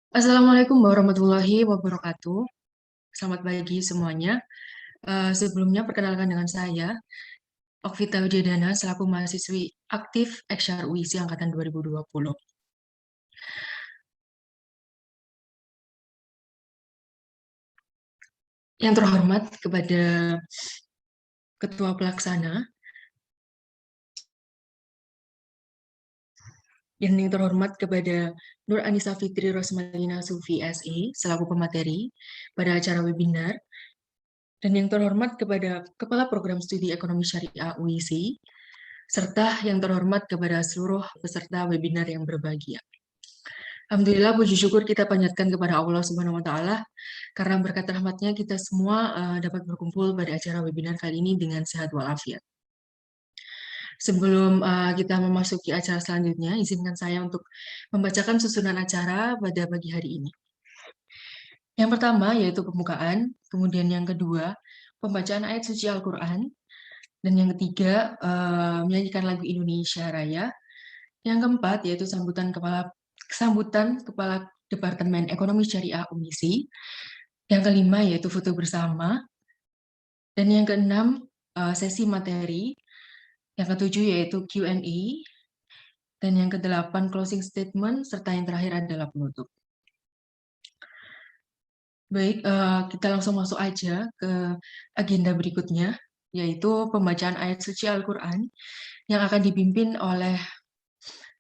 Assalamualaikum warahmatullahi wabarakatuh. Selamat pagi semuanya. Sebelumnya perkenalkan dengan saya, Okvita Widyadana, selaku mahasiswi aktif XR UISI Angkatan 2020. Yang terhormat kepada Ketua Pelaksana, dan yang terhormat kepada Nur Anissa Fitri Rosmalina Sufi SE, selaku pemateri pada acara webinar, dan yang terhormat kepada Kepala Program Studi Ekonomi Syariah UISI, serta yang terhormat kepada seluruh peserta webinar yang berbahagia. Alhamdulillah, puji syukur kita panjatkan kepada Allah Subhanahu wa Ta'ala, karena berkat rahmatnya kita semua dapat berkumpul pada acara webinar kali ini dengan sehat walafiat. Sebelum kita memasuki acara selanjutnya, izinkan saya untuk membacakan susunan acara pada pagi hari ini. Yang pertama yaitu pembukaan, kemudian yang kedua pembacaan ayat suci Al-Quran, dan yang ketiga menyanyikan lagu Indonesia Raya. Yang keempat yaitu sambutan Kepala Departemen Ekonomi Syariah UMISI. Yang kelima yaitu foto bersama. Dan yang keenam sesi materi. Yang ketujuh yaitu Q&A. Dan yang kedelapan closing statement, serta yang terakhir adalah penutup. Baik, kita langsung masuk aja ke agenda berikutnya, yaitu pembacaan ayat suci Al-Quran yang akan dipimpin oleh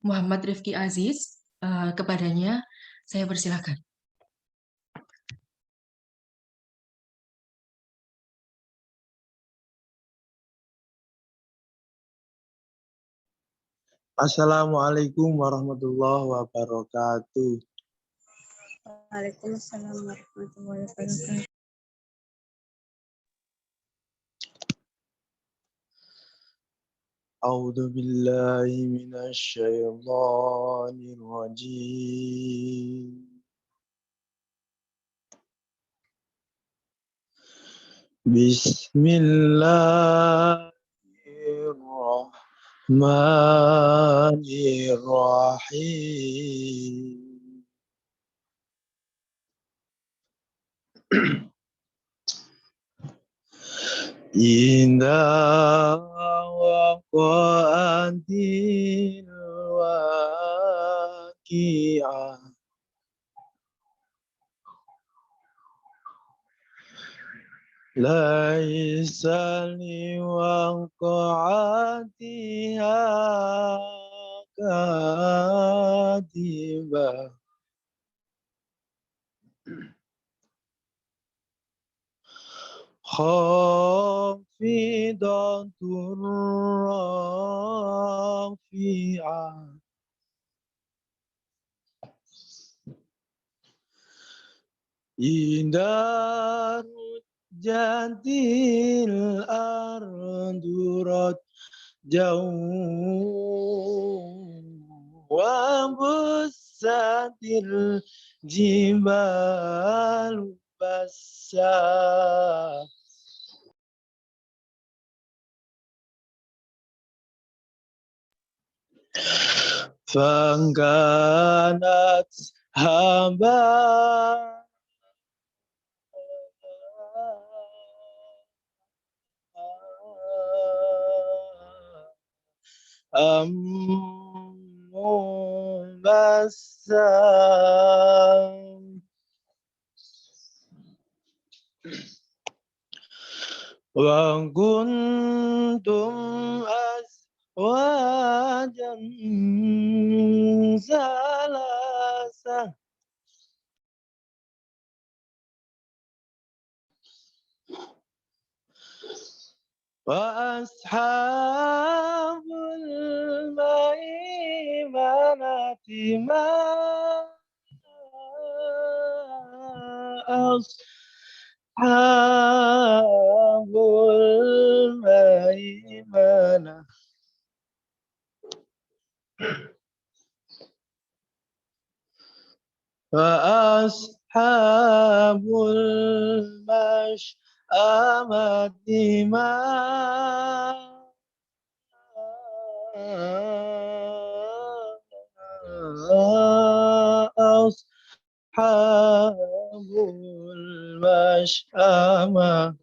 Muhammad Rifki Aziz. Kepadanya, saya persilakan. Assalamualaikum warahmatullahi wabarakatuh. Waalaikumsalam warahmatullahi wabarakatuh. A'udzu billahi minasy syaithanir rajim. Bismillahirrahmanirrahim. Indah waqa'atil waqi'ah. Laisa liwaqa'atiha kadibah. Khafidatur rafi'ah. Indah jantil ardurat jauh wa busatil jibalu bassa. Fangkanat hamba Basam wa kuntum azwajan salasa wa ashabul maimanati ma ashabul maimanah wa ashabul mash'amati ma أشأما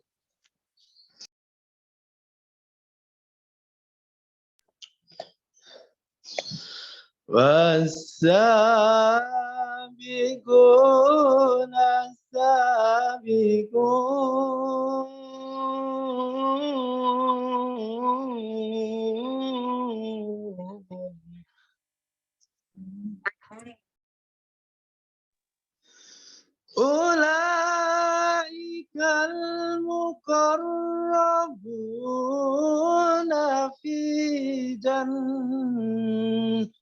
والسابقون السابقون أولئك المقربون في جنات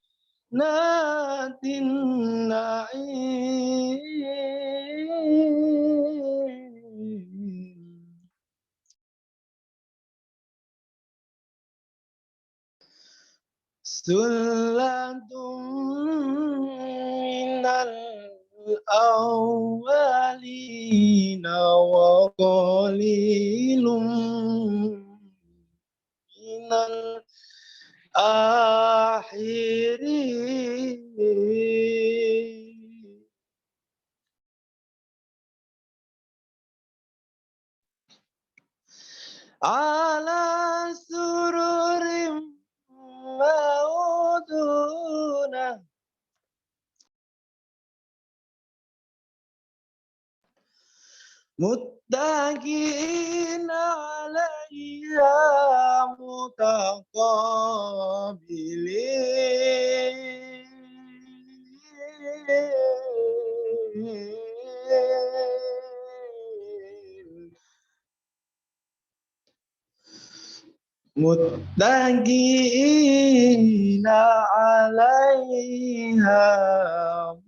النعيم ثلة من الأولين وقليل من الآخرين على سرر موضونة متكئين عليها متكئين عليها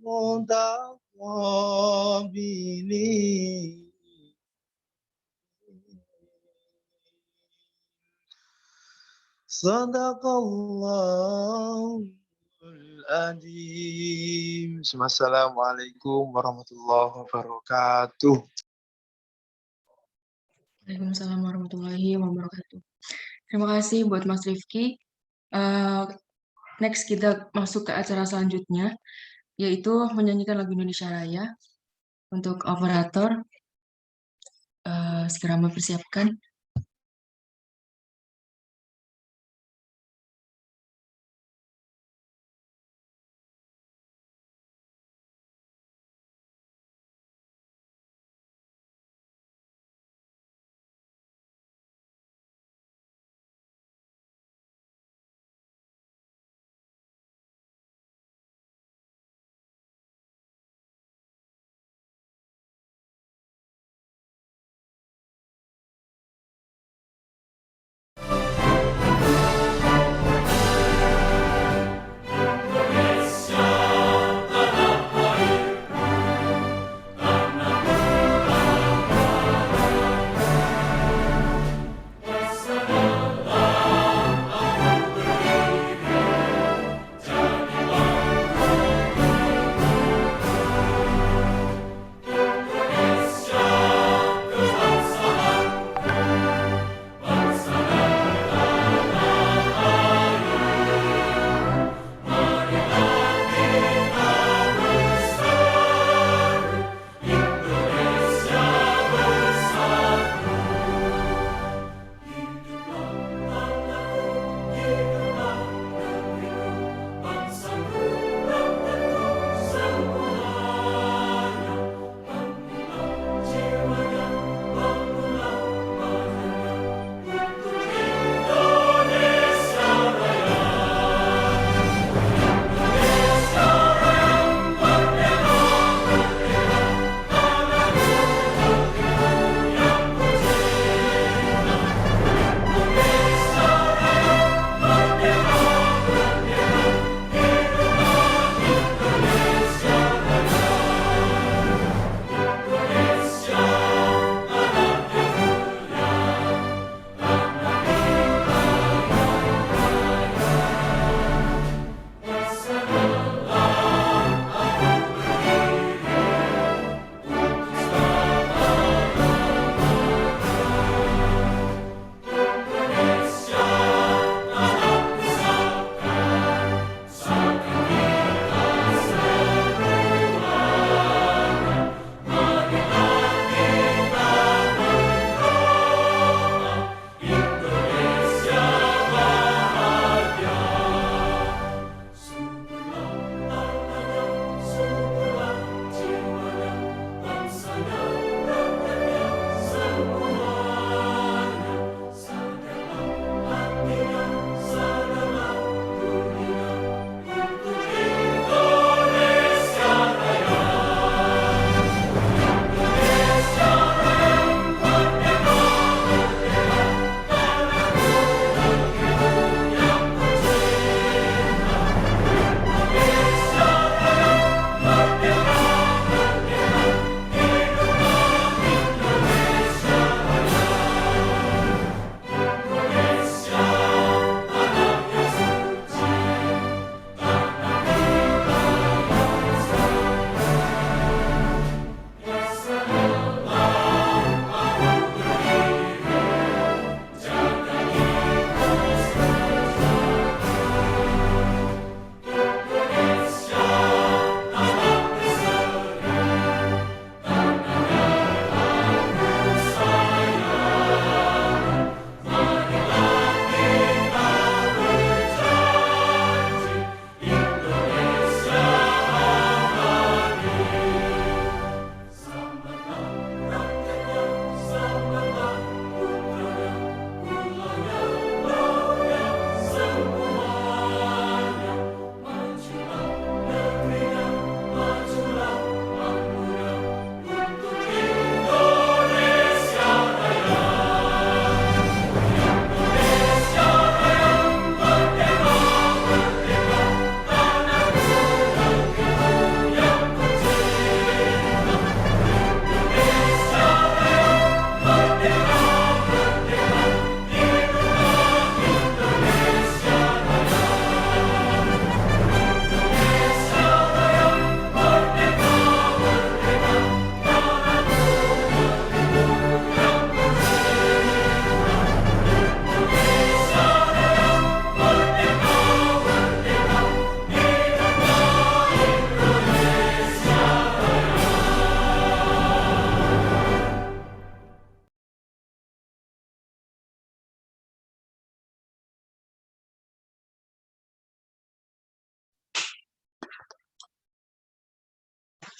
متقابلين صدق الله العظيم. Assalamualaikum warahmatullahi wabarakatuh. Waalaikumsalam warahmatullahi wabarakatuh. Terima kasih buat Mas Rifki. Next kita masuk ke acara selanjutnya, yaitu menyanyikan lagu Indonesia Raya. Untuk operator, segera mempersiapkan.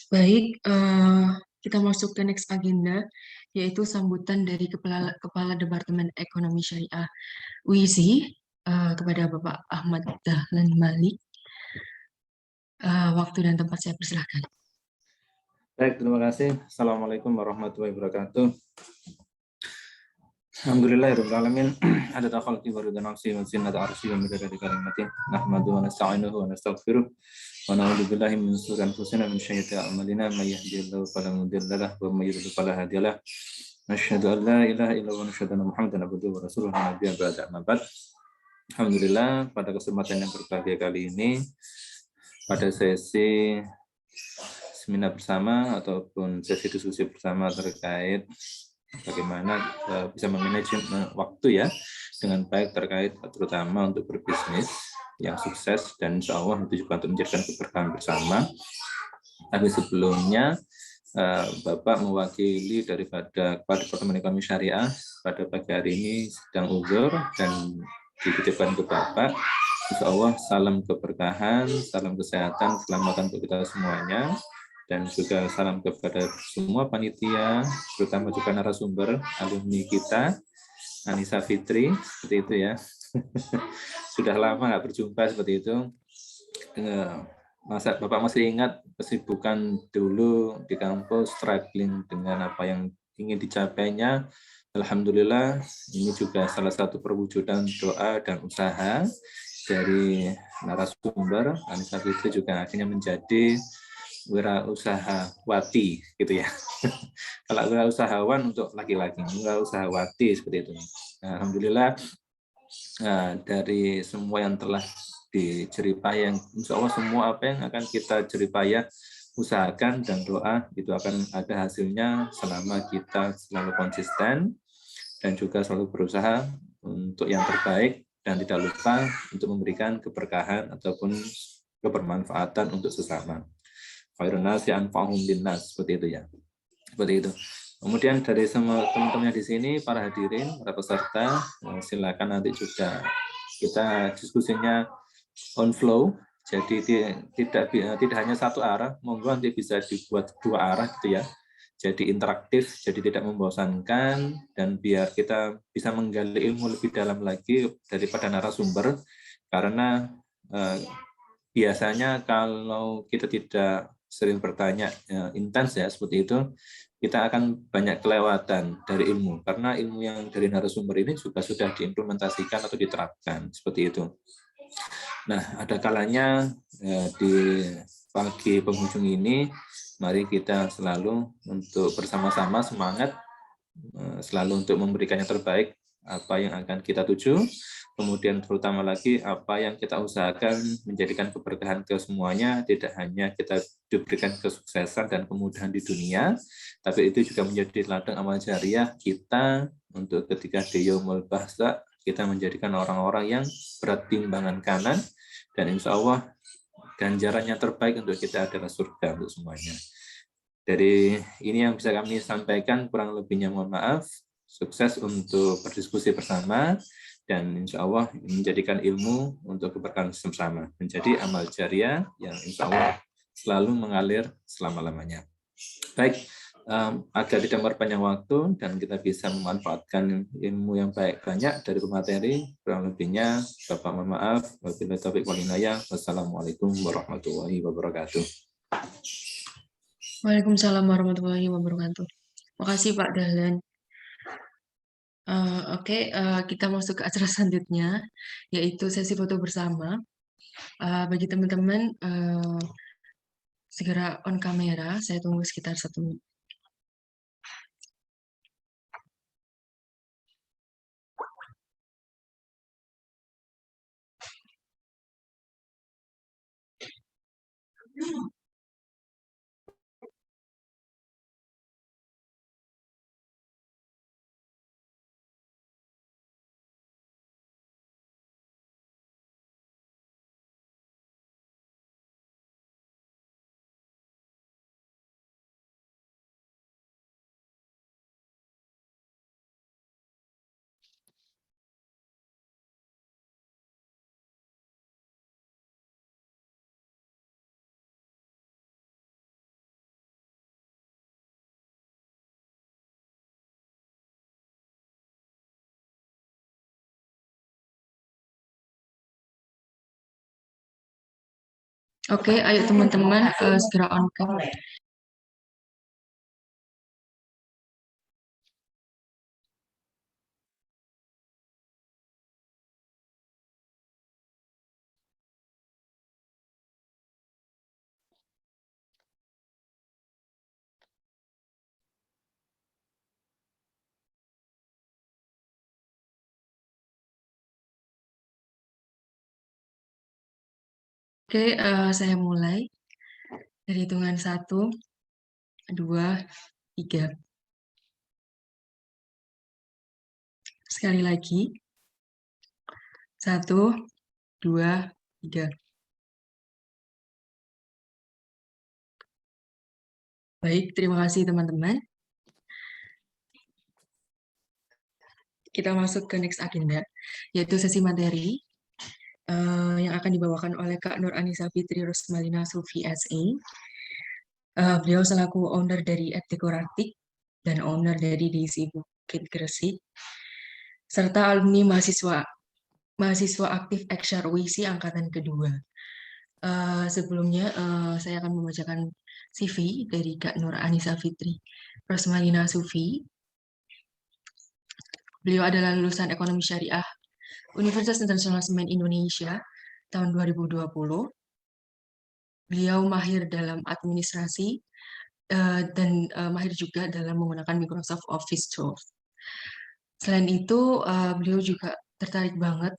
Baik, kita masuk ke next agenda, yaitu sambutan dari Kepala Departemen Ekonomi Syariah UISI kepada Bapak Ahmad Dahlan Malik. Waktu dan tempat saya persilahkan. Baik, terima kasih. Assalamualaikum warahmatullahi wabarakatuh. Alhamdulillahirrahmanirrahim. Ada khalqi wa ridha nafsi wa zinata arsyi wa midada kalimati. Nahmaduhu wa nasta'inuhu wa nastaghfiruh. Wa na'udzu billahi min shururi anfusina wa min sayyiati a'malina. May yahdihillahu fala mudilla lahu wa may yudlil fala hadiya lahu. Nasyhadu an la ilaha illallah wa nasyhadu anna Muhammadan abduhu wa rasuluhu nabiyyan ba'da amma ba'd. Alhamdulillah, pada kesempatan yang berbahagia kali ini, pada sesi seminar bersama ataupun sesi diskusi bersama terkait bagaimana bisa memanage waktu ya dengan baik terkait terutama untuk berbisnis yang sukses dan insya Allah itu juga untuk menjadikan keberkahan bersama. Tapi sebelumnya Bapak mewakili daripada Kepala Departemen Ekonomi Syariah pada pagi hari ini sedang uzur dan dititipkan ke Bapak. Insya Allah salam keberkahan, salam kesehatan, keselamatan untuk kita semuanya. Dan juga salam kepada semua panitia, terutama juga narasumber, alumni kita, Anissa Fitri, seperti itu ya. Sudah lama nggak berjumpa seperti itu. Masa Bapak masih ingat kesibukan dulu di kampus, struggling dengan apa yang ingin dicapainya. Alhamdulillah, ini juga salah satu perwujudan doa dan usaha dari narasumber. Anissa Fitri juga akhirnya menjadi wirausahawati gitu ya. Kalau wirausahawan untuk laki-laki, wirausahawati seperti itu. Nah, alhamdulillah dari semua yang telah dijeripaya, insya Allah semua apa yang akan kita jeripaya usahakan dan doa itu akan ada hasilnya selama kita selalu konsisten dan juga selalu berusaha untuk yang terbaik dan tidak lupa untuk memberikan keberkahan ataupun kebermanfaatan untuk sesama. Khairun nasi anfa'uhum linnas, seperti itu ya. Seperti itu. Kemudian dari semua teman-teman di sini, para hadirin, para peserta, silakan nanti juga kita diskusinya on flow. Jadi tidak hanya satu arah, monggo nanti bisa dibuat dua arah gitu ya. Jadi interaktif, jadi tidak membosankan dan biar kita bisa menggali ilmu lebih dalam lagi daripada narasumber karena biasanya kalau kita tidak sering bertanya intens ya seperti itu, kita akan banyak kelewatan dari ilmu karena ilmu yang dari narasumber ini juga sudah diimplementasikan atau diterapkan seperti itu. Nah, ada kalanya di pagi penghujung ini, mari kita selalu untuk bersama-sama semangat selalu untuk memberikan yang terbaik apa yang akan kita tuju. Kemudian terutama lagi apa yang kita usahakan menjadikan keberkahan ke semuanya, tidak hanya kita diberikan kesuksesan dan kemudahan di dunia, tapi itu juga menjadi ladang amal jariah kita untuk ketika di Yaumul Bahsa, kita menjadikan orang-orang yang berat timbangan kanan, dan insya Allah ganjaran yang terbaik untuk kita adalah surga untuk semuanya. Dari ini yang bisa kami sampaikan, kurang lebihnya mohon maaf. Sukses untuk berdiskusi bersama dan insya Allah menjadikan ilmu untuk keberkahan bersama, menjadi amal jariah yang insya Allah selalu mengalir selama-lamanya. Baik, agar tidak memperpanjang waktu dan kita bisa memanfaatkan ilmu yang baik banyak dari pemateri, kurang lebihnya Bapak mohon maaf. Wabillahi taufiq wal hidayah. Wassalamualaikum warahmatullahi wabarakatuh. Waalaikumsalam warahmatullahi wabarakatuh. Makasih Pak Dahlan. Oke, kita masuk ke acara selanjutnya, yaitu sesi foto bersama. Bagi teman-teman, segera on kamera, saya tunggu sekitar 1 menit. Oke, ayo teman-teman segera on cam. Oke, saya mulai dari hitungan 1, 2, 3. Sekali lagi. 1, 2, 3. Baik, terima kasih teman-teman. Kita masuk ke next agenda, yaitu sesi materi yang akan dibawakan oleh Kak Nur Anissa Fitri Rosmalina Sufi SA. Beliau selaku owner dari Dekoratik dan owner dari DC Bukit Gresik, serta alumni mahasiswa aktif Ekshar UISI angkatan kedua. Sebelumnya saya akan membacakan CV dari Kak Nur Anissa Fitri Rosmalina Sufi. Beliau adalah lulusan Ekonomi Syariah Universitas Internasional Semen Indonesia tahun 2020. Beliau mahir dalam administrasi dan mahir juga dalam menggunakan Microsoft Office Tools. Selain itu, beliau juga tertarik banget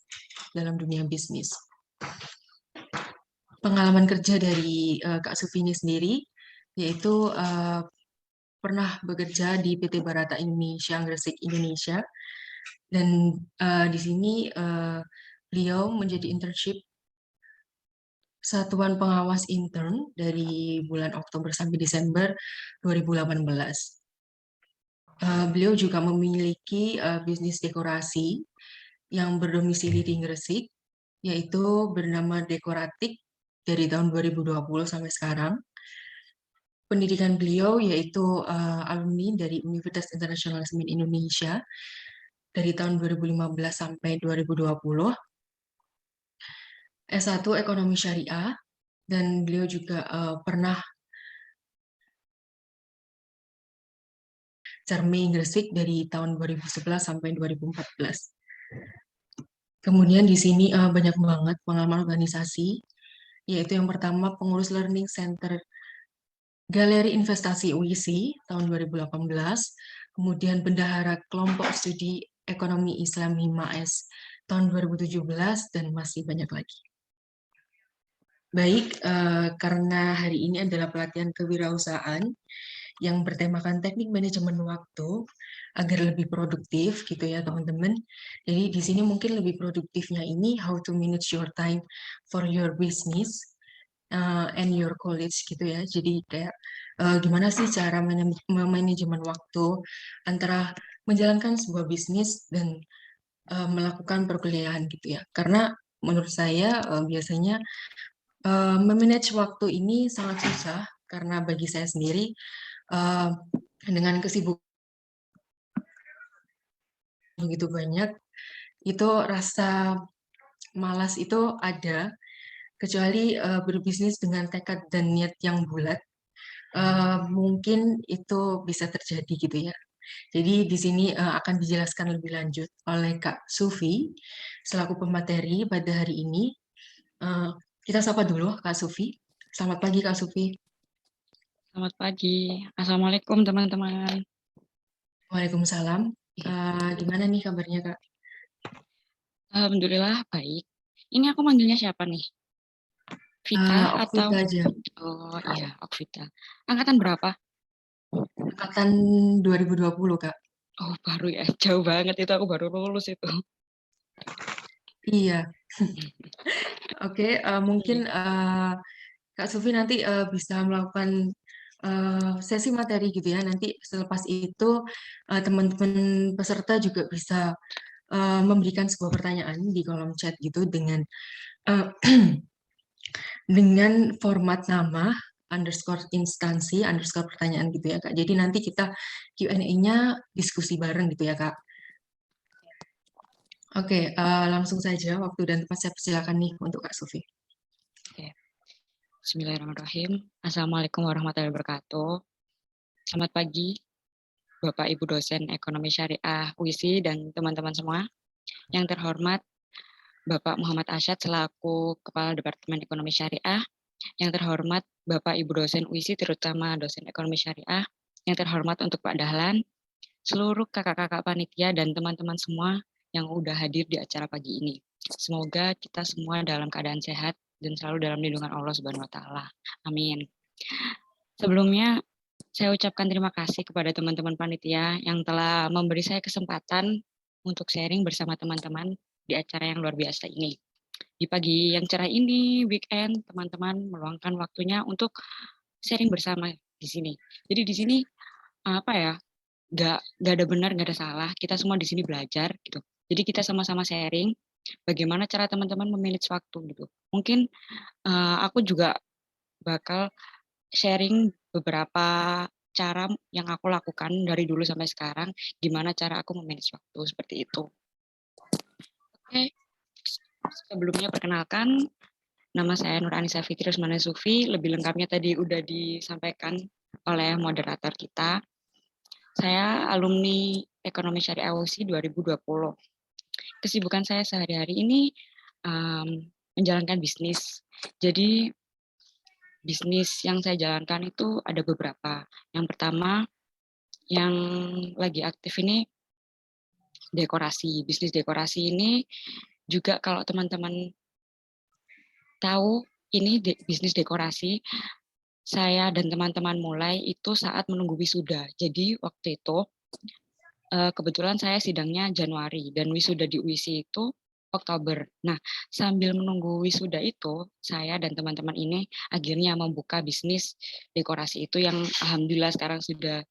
dalam dunia bisnis. Pengalaman kerja dari Kak Sufi ini sendiri, yaitu pernah bekerja di PT Barata Indonesia, Gresik, Indonesia, dan di sini beliau menjadi internship Satuan Pengawas Intern dari bulan Oktober sampai Desember 2018. Beliau juga memiliki bisnis dekorasi yang berdomisili di Gresik, yaitu bernama Dekoratik dari tahun 2020 sampai sekarang. Pendidikan beliau yaitu alumni dari Universitas Internasional Semen Indonesia dari tahun 2015 sampai 2020. S1 Ekonomi Syariah, dan beliau juga pernah Cermi Gresik dari tahun 2011 sampai 2014. Kemudian di sini banyak banget pengalaman organisasi, yaitu yang pertama pengurus Learning Center Galeri Investasi UISI tahun 2018, kemudian bendahara kelompok studi ekonomi Islam HIMAS tahun 2017, dan masih banyak lagi. Baik, karena hari ini adalah pelatihan kewirausahaan yang bertemakan teknik manajemen waktu agar lebih produktif gitu ya teman-teman. Jadi di sini mungkin lebih produktifnya ini how to manage your time for your business and your college gitu ya. Jadi kayak gimana sih cara manajemen waktu antara menjalankan sebuah bisnis dan melakukan perkuliahan gitu ya. Karena menurut saya biasanya memanage waktu ini sangat susah karena bagi saya sendiri dengan kesibukan begitu banyak, itu rasa malas itu ada, kecuali berbisnis dengan tekad dan niat yang bulat, mungkin itu bisa terjadi gitu ya. Jadi di sini akan dijelaskan lebih lanjut oleh Kak Sufi selaku pemateri pada hari ini. Kita sapa dulu Kak Sufi. Selamat pagi Kak Sufi. Selamat pagi. Assalamualaikum teman-teman. Waalaikumsalam. Gimana nih kabarnya Kak? Alhamdulillah baik. Ini aku manggilnya siapa nih? Vita atau? Okvita aja. Oh iya, Okvita. Angkatan berapa? Angkatan 2020 Kak. Oh baru ya, jauh banget itu, aku baru lulus itu. Iya. Oke, mungkin Kak Sufi nanti bisa melakukan sesi materi gitu ya. Nanti selepas itu teman-teman peserta juga bisa memberikan sebuah pertanyaan di kolom chat gitu dengan dengan format nama underscore instansi underscore pertanyaan gitu ya Kak. Jadi nanti kita Q&A-nya diskusi bareng gitu ya Kak. Oke, langsung saja waktu dan tempat saya persilakan nih untuk Kak Sufi. Bismillahirrahmanirrahim. Assalamualaikum warahmatullahi wabarakatuh. Selamat pagi, Bapak Ibu dosen Ekonomi Syariah UISI dan teman-teman semua. Yang terhormat Bapak Muhammad Asyad selaku Kepala Departemen Ekonomi Syariah. Yang terhormat Bapak Ibu dosen UISI terutama dosen Ekonomi Syariah. Yang terhormat untuk Pak Dahlan, seluruh kakak-kakak panitia dan teman-teman semua yang udah hadir di acara pagi ini. Semoga kita semua dalam keadaan sehat dan selalu dalam lindungan Allah Subhanahu wa taala. Amin. Sebelumnya saya ucapkan terima kasih kepada teman-teman panitia yang telah memberi saya kesempatan untuk sharing bersama teman-teman di acara yang luar biasa ini. Di pagi yang cerah ini, weekend, teman-teman meluangkan waktunya untuk sharing bersama di sini. Jadi di sini apa ya? Nggak ada benar, nggak ada salah. Kita semua di sini belajar gitu. Jadi kita sama-sama sharing bagaimana cara teman-teman memanage waktu gitu. Mungkin aku juga bakal sharing beberapa cara yang aku lakukan dari dulu sampai sekarang, gimana cara aku memanage waktu seperti itu. Oke, sebelumnya perkenalkan, nama saya Nur Anissa Fitri Rusmana Sufi, lebih lengkapnya tadi udah disampaikan oleh moderator kita. Saya alumni Ekonomi Syariah UISI 2020. Kesibukan saya sehari-hari ini menjalankan bisnis. Jadi bisnis yang saya jalankan itu ada beberapa. Yang pertama, yang lagi aktif ini dekorasi. Bisnis dekorasi ini juga kalau teman-teman tahu, ini bisnis dekorasi, saya dan teman-teman mulai itu saat menunggu wisuda. Jadi waktu itu kebetulan saya sidangnya Januari dan wisuda di UISI itu Oktober. Nah, sambil menunggu wisuda itu, saya dan teman-teman ini akhirnya membuka bisnis dekorasi itu yang alhamdulillah sekarang sudah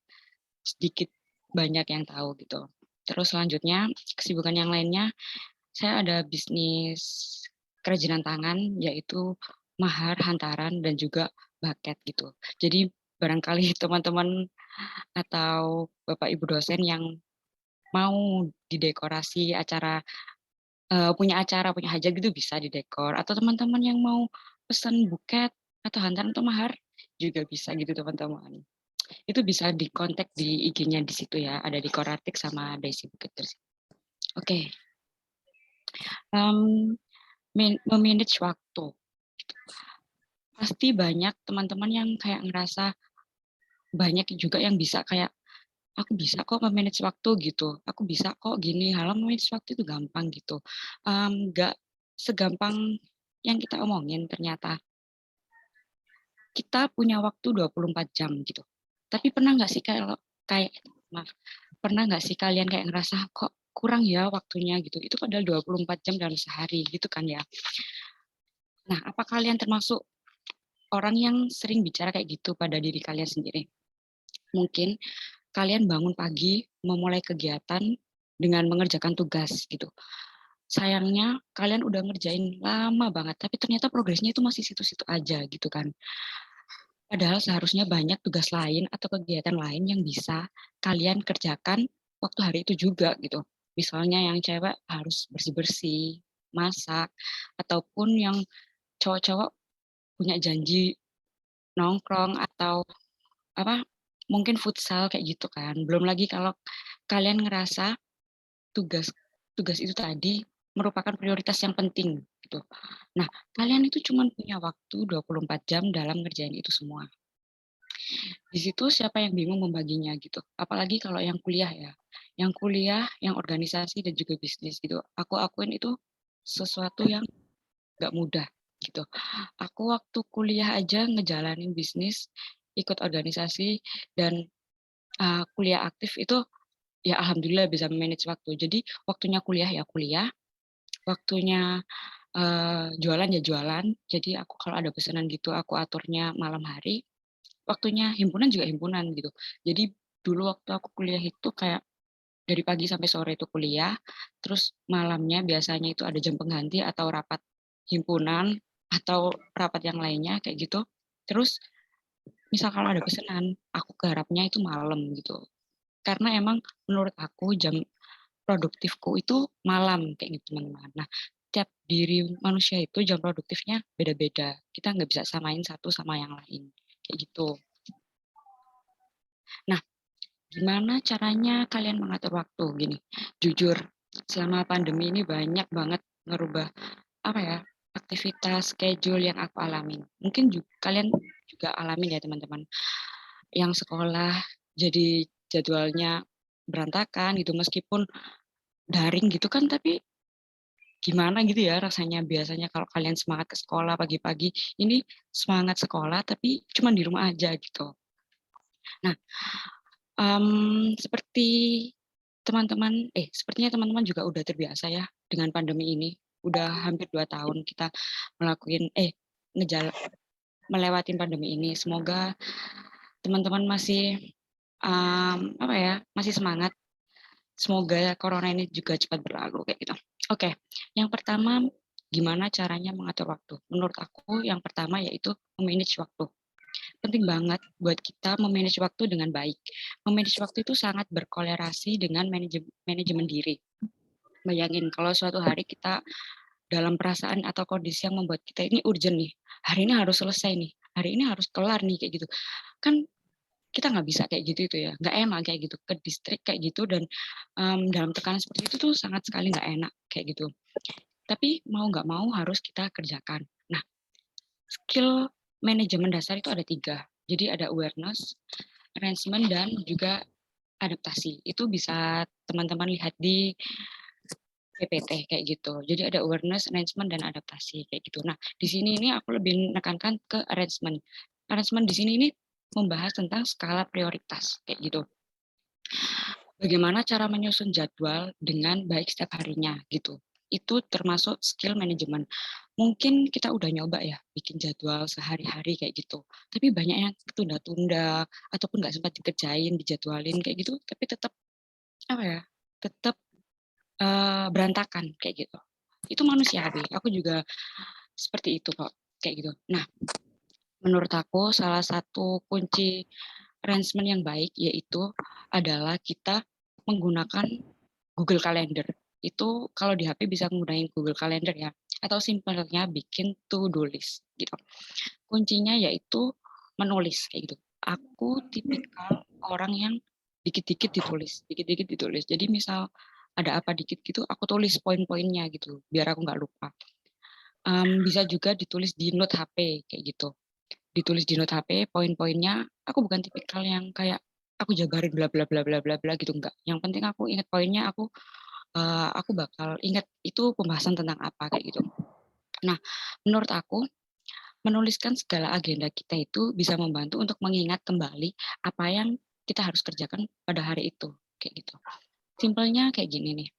sedikit banyak yang tahu gitu. Terus selanjutnya, kesibukan yang lainnya, saya ada bisnis kerajinan tangan, yaitu mahar, hantaran, dan juga baket gitu. Jadi barangkali teman-teman atau Bapak Ibu dosen yang mau didekorasi acara, punya acara, punya hajat gitu bisa didekor. Atau teman-teman yang mau pesan buket atau hantaran atau mahar juga bisa gitu teman-teman. Itu bisa dikontak di IG-nya di situ ya, ada di Koratik sama Daisy Bukit. Oke, memanage waktu. Pasti banyak teman-teman yang kayak ngerasa banyak juga yang bisa kayak aku bisa kok memanage waktu gitu. Aku bisa kok gini, hal memanage waktu itu gampang gitu. Nggak segampang yang kita omongin ternyata. Kita punya waktu 24 jam gitu. Tapi pernah nggak sih kayak maaf, pernah nggak sih kalian kayak ngerasa kok kurang ya waktunya gitu. Itu padahal 24 jam dalam sehari gitu kan ya. Nah, apa kalian termasuk orang yang sering bicara kayak gitu pada diri kalian sendiri? Mungkin kalian bangun pagi, memulai kegiatan dengan mengerjakan tugas gitu. Sayangnya kalian udah ngerjain lama banget, tapi ternyata progresnya itu masih situ-situ aja gitu kan. Padahal seharusnya banyak tugas lain atau kegiatan lain yang bisa kalian kerjakan waktu hari itu juga gitu. Misalnya yang cewek harus bersih-bersih, masak, ataupun yang cowok-cowok punya janji nongkrong atau apa mungkin futsal kayak gitu kan. Belum lagi kalau kalian ngerasa tugas tugas itu tadi merupakan prioritas yang penting gitu. Nah, kalian itu cuma punya waktu 24 jam dalam ngerjain itu semua. Di situ siapa yang bingung membaginya gitu. Apalagi kalau yang kuliah ya. Yang kuliah, yang organisasi dan juga bisnis gitu. Aku akuin itu sesuatu yang gak mudah gitu. Aku waktu kuliah aja ngejalanin bisnis, ikut organisasi dan kuliah aktif itu ya alhamdulillah bisa manage waktu. Jadi waktunya kuliah ya kuliah, waktunya jualan ya jualan. Jadi aku kalau ada pesanan gitu aku aturnya malam hari. Waktunya himpunan juga himpunan gitu. Jadi dulu waktu aku kuliah itu kayak dari pagi sampai sore itu kuliah, terus malamnya biasanya itu ada jam pengganti atau rapat himpunan atau rapat yang lainnya kayak gitu. Terus misal kalau ada pesanan, aku garapnya itu malam gitu. Karena emang menurut aku jam produktifku itu malam kayak gitu teman-teman. Nah, setiap diri manusia itu jam produktifnya beda-beda. Kita nggak bisa samain satu sama yang lain. Kayak gitu. Nah, gimana caranya kalian mengatur waktu? Gini, jujur, selama pandemi ini banyak banget ngerubah apa ya, aktivitas schedule yang aku alamin. Mungkin kalian juga alamin ya teman-teman. Yang sekolah jadi jadwalnya berantakan gitu, meskipun daring gitu kan, tapi gimana gitu ya rasanya biasanya kalau kalian semangat ke sekolah pagi-pagi, ini semangat sekolah tapi cuma di rumah aja gitu. Nah, seperti sepertinya teman-teman juga udah terbiasa ya dengan pandemi ini. Udah hampir 2 tahun kita melakukan melewatin pandemi ini. Semoga teman-teman masih masih semangat. Semoga corona ini juga cepat berlalu kayak gitu. Oke, yang pertama gimana caranya mengatur waktu? Menurut aku yang pertama yaitu memanage waktu. Penting banget buat kita memanage waktu dengan baik. Memanage waktu itu sangat berkolerasi dengan manajemen diri. Bayangin kalau suatu hari kita dalam perasaan atau kondisi yang membuat kita ini urgent nih, hari ini harus selesai nih, hari ini harus kelar nih kayak gitu. Kan kita nggak bisa kayak gitu itu ya, nggak enak kayak gitu, ke distrik kayak gitu dan dalam tekanan seperti itu tuh sangat sekali nggak enak kayak gitu. Tapi mau nggak mau harus kita kerjakan. Nah, skill manajemen dasar itu ada 3. Jadi ada awareness, arrangement, dan juga adaptasi. Itu bisa teman-teman lihat di PPT kayak gitu. Jadi ada awareness, arrangement, dan adaptasi kayak gitu. Nah, di sini ini aku lebih menekankan ke arrangement. Arrangement di sini ini membahas tentang skala prioritas kayak gitu. Bagaimana cara menyusun jadwal dengan baik setiap harinya gitu. Itu termasuk skill manajemen. Mungkin kita udah nyoba ya bikin jadwal sehari-hari kayak gitu. Tapi banyak yang tunda-tunda ataupun nggak sempat dikerjain, dijadwalin kayak gitu, tapi tetap apa ya? Tetap berantakan kayak gitu. Itu manusiawi. Aku juga seperti itu kok, kayak gitu. Nah, menurut aku salah satu kunci arrangement yang baik yaitu adalah kita menggunakan Google Calendar. Itu kalau di HP bisa menggunakan Google Calendar ya, atau simpelnya bikin to-do list gitu. Kuncinya yaitu menulis kayak gitu. Aku tipikal orang yang dikit-dikit ditulis. Jadi misal ada apa dikit gitu, aku tulis poin-poinnya gitu, biar aku nggak lupa. Bisa juga ditulis di note HP kayak gitu. Ditulis di note HP poin-poinnya. Aku bukan tipikal yang kayak aku jabarin bla bla bla bla bla bla gitu, enggak. Yang penting aku ingat poinnya, aku bakal ingat itu pembahasan tentang apa kayak gitu. Nah, menurut aku menuliskan segala agenda kita itu bisa membantu untuk mengingat kembali apa yang kita harus kerjakan pada hari itu kayak gitu. Simpelnya kayak gini nih.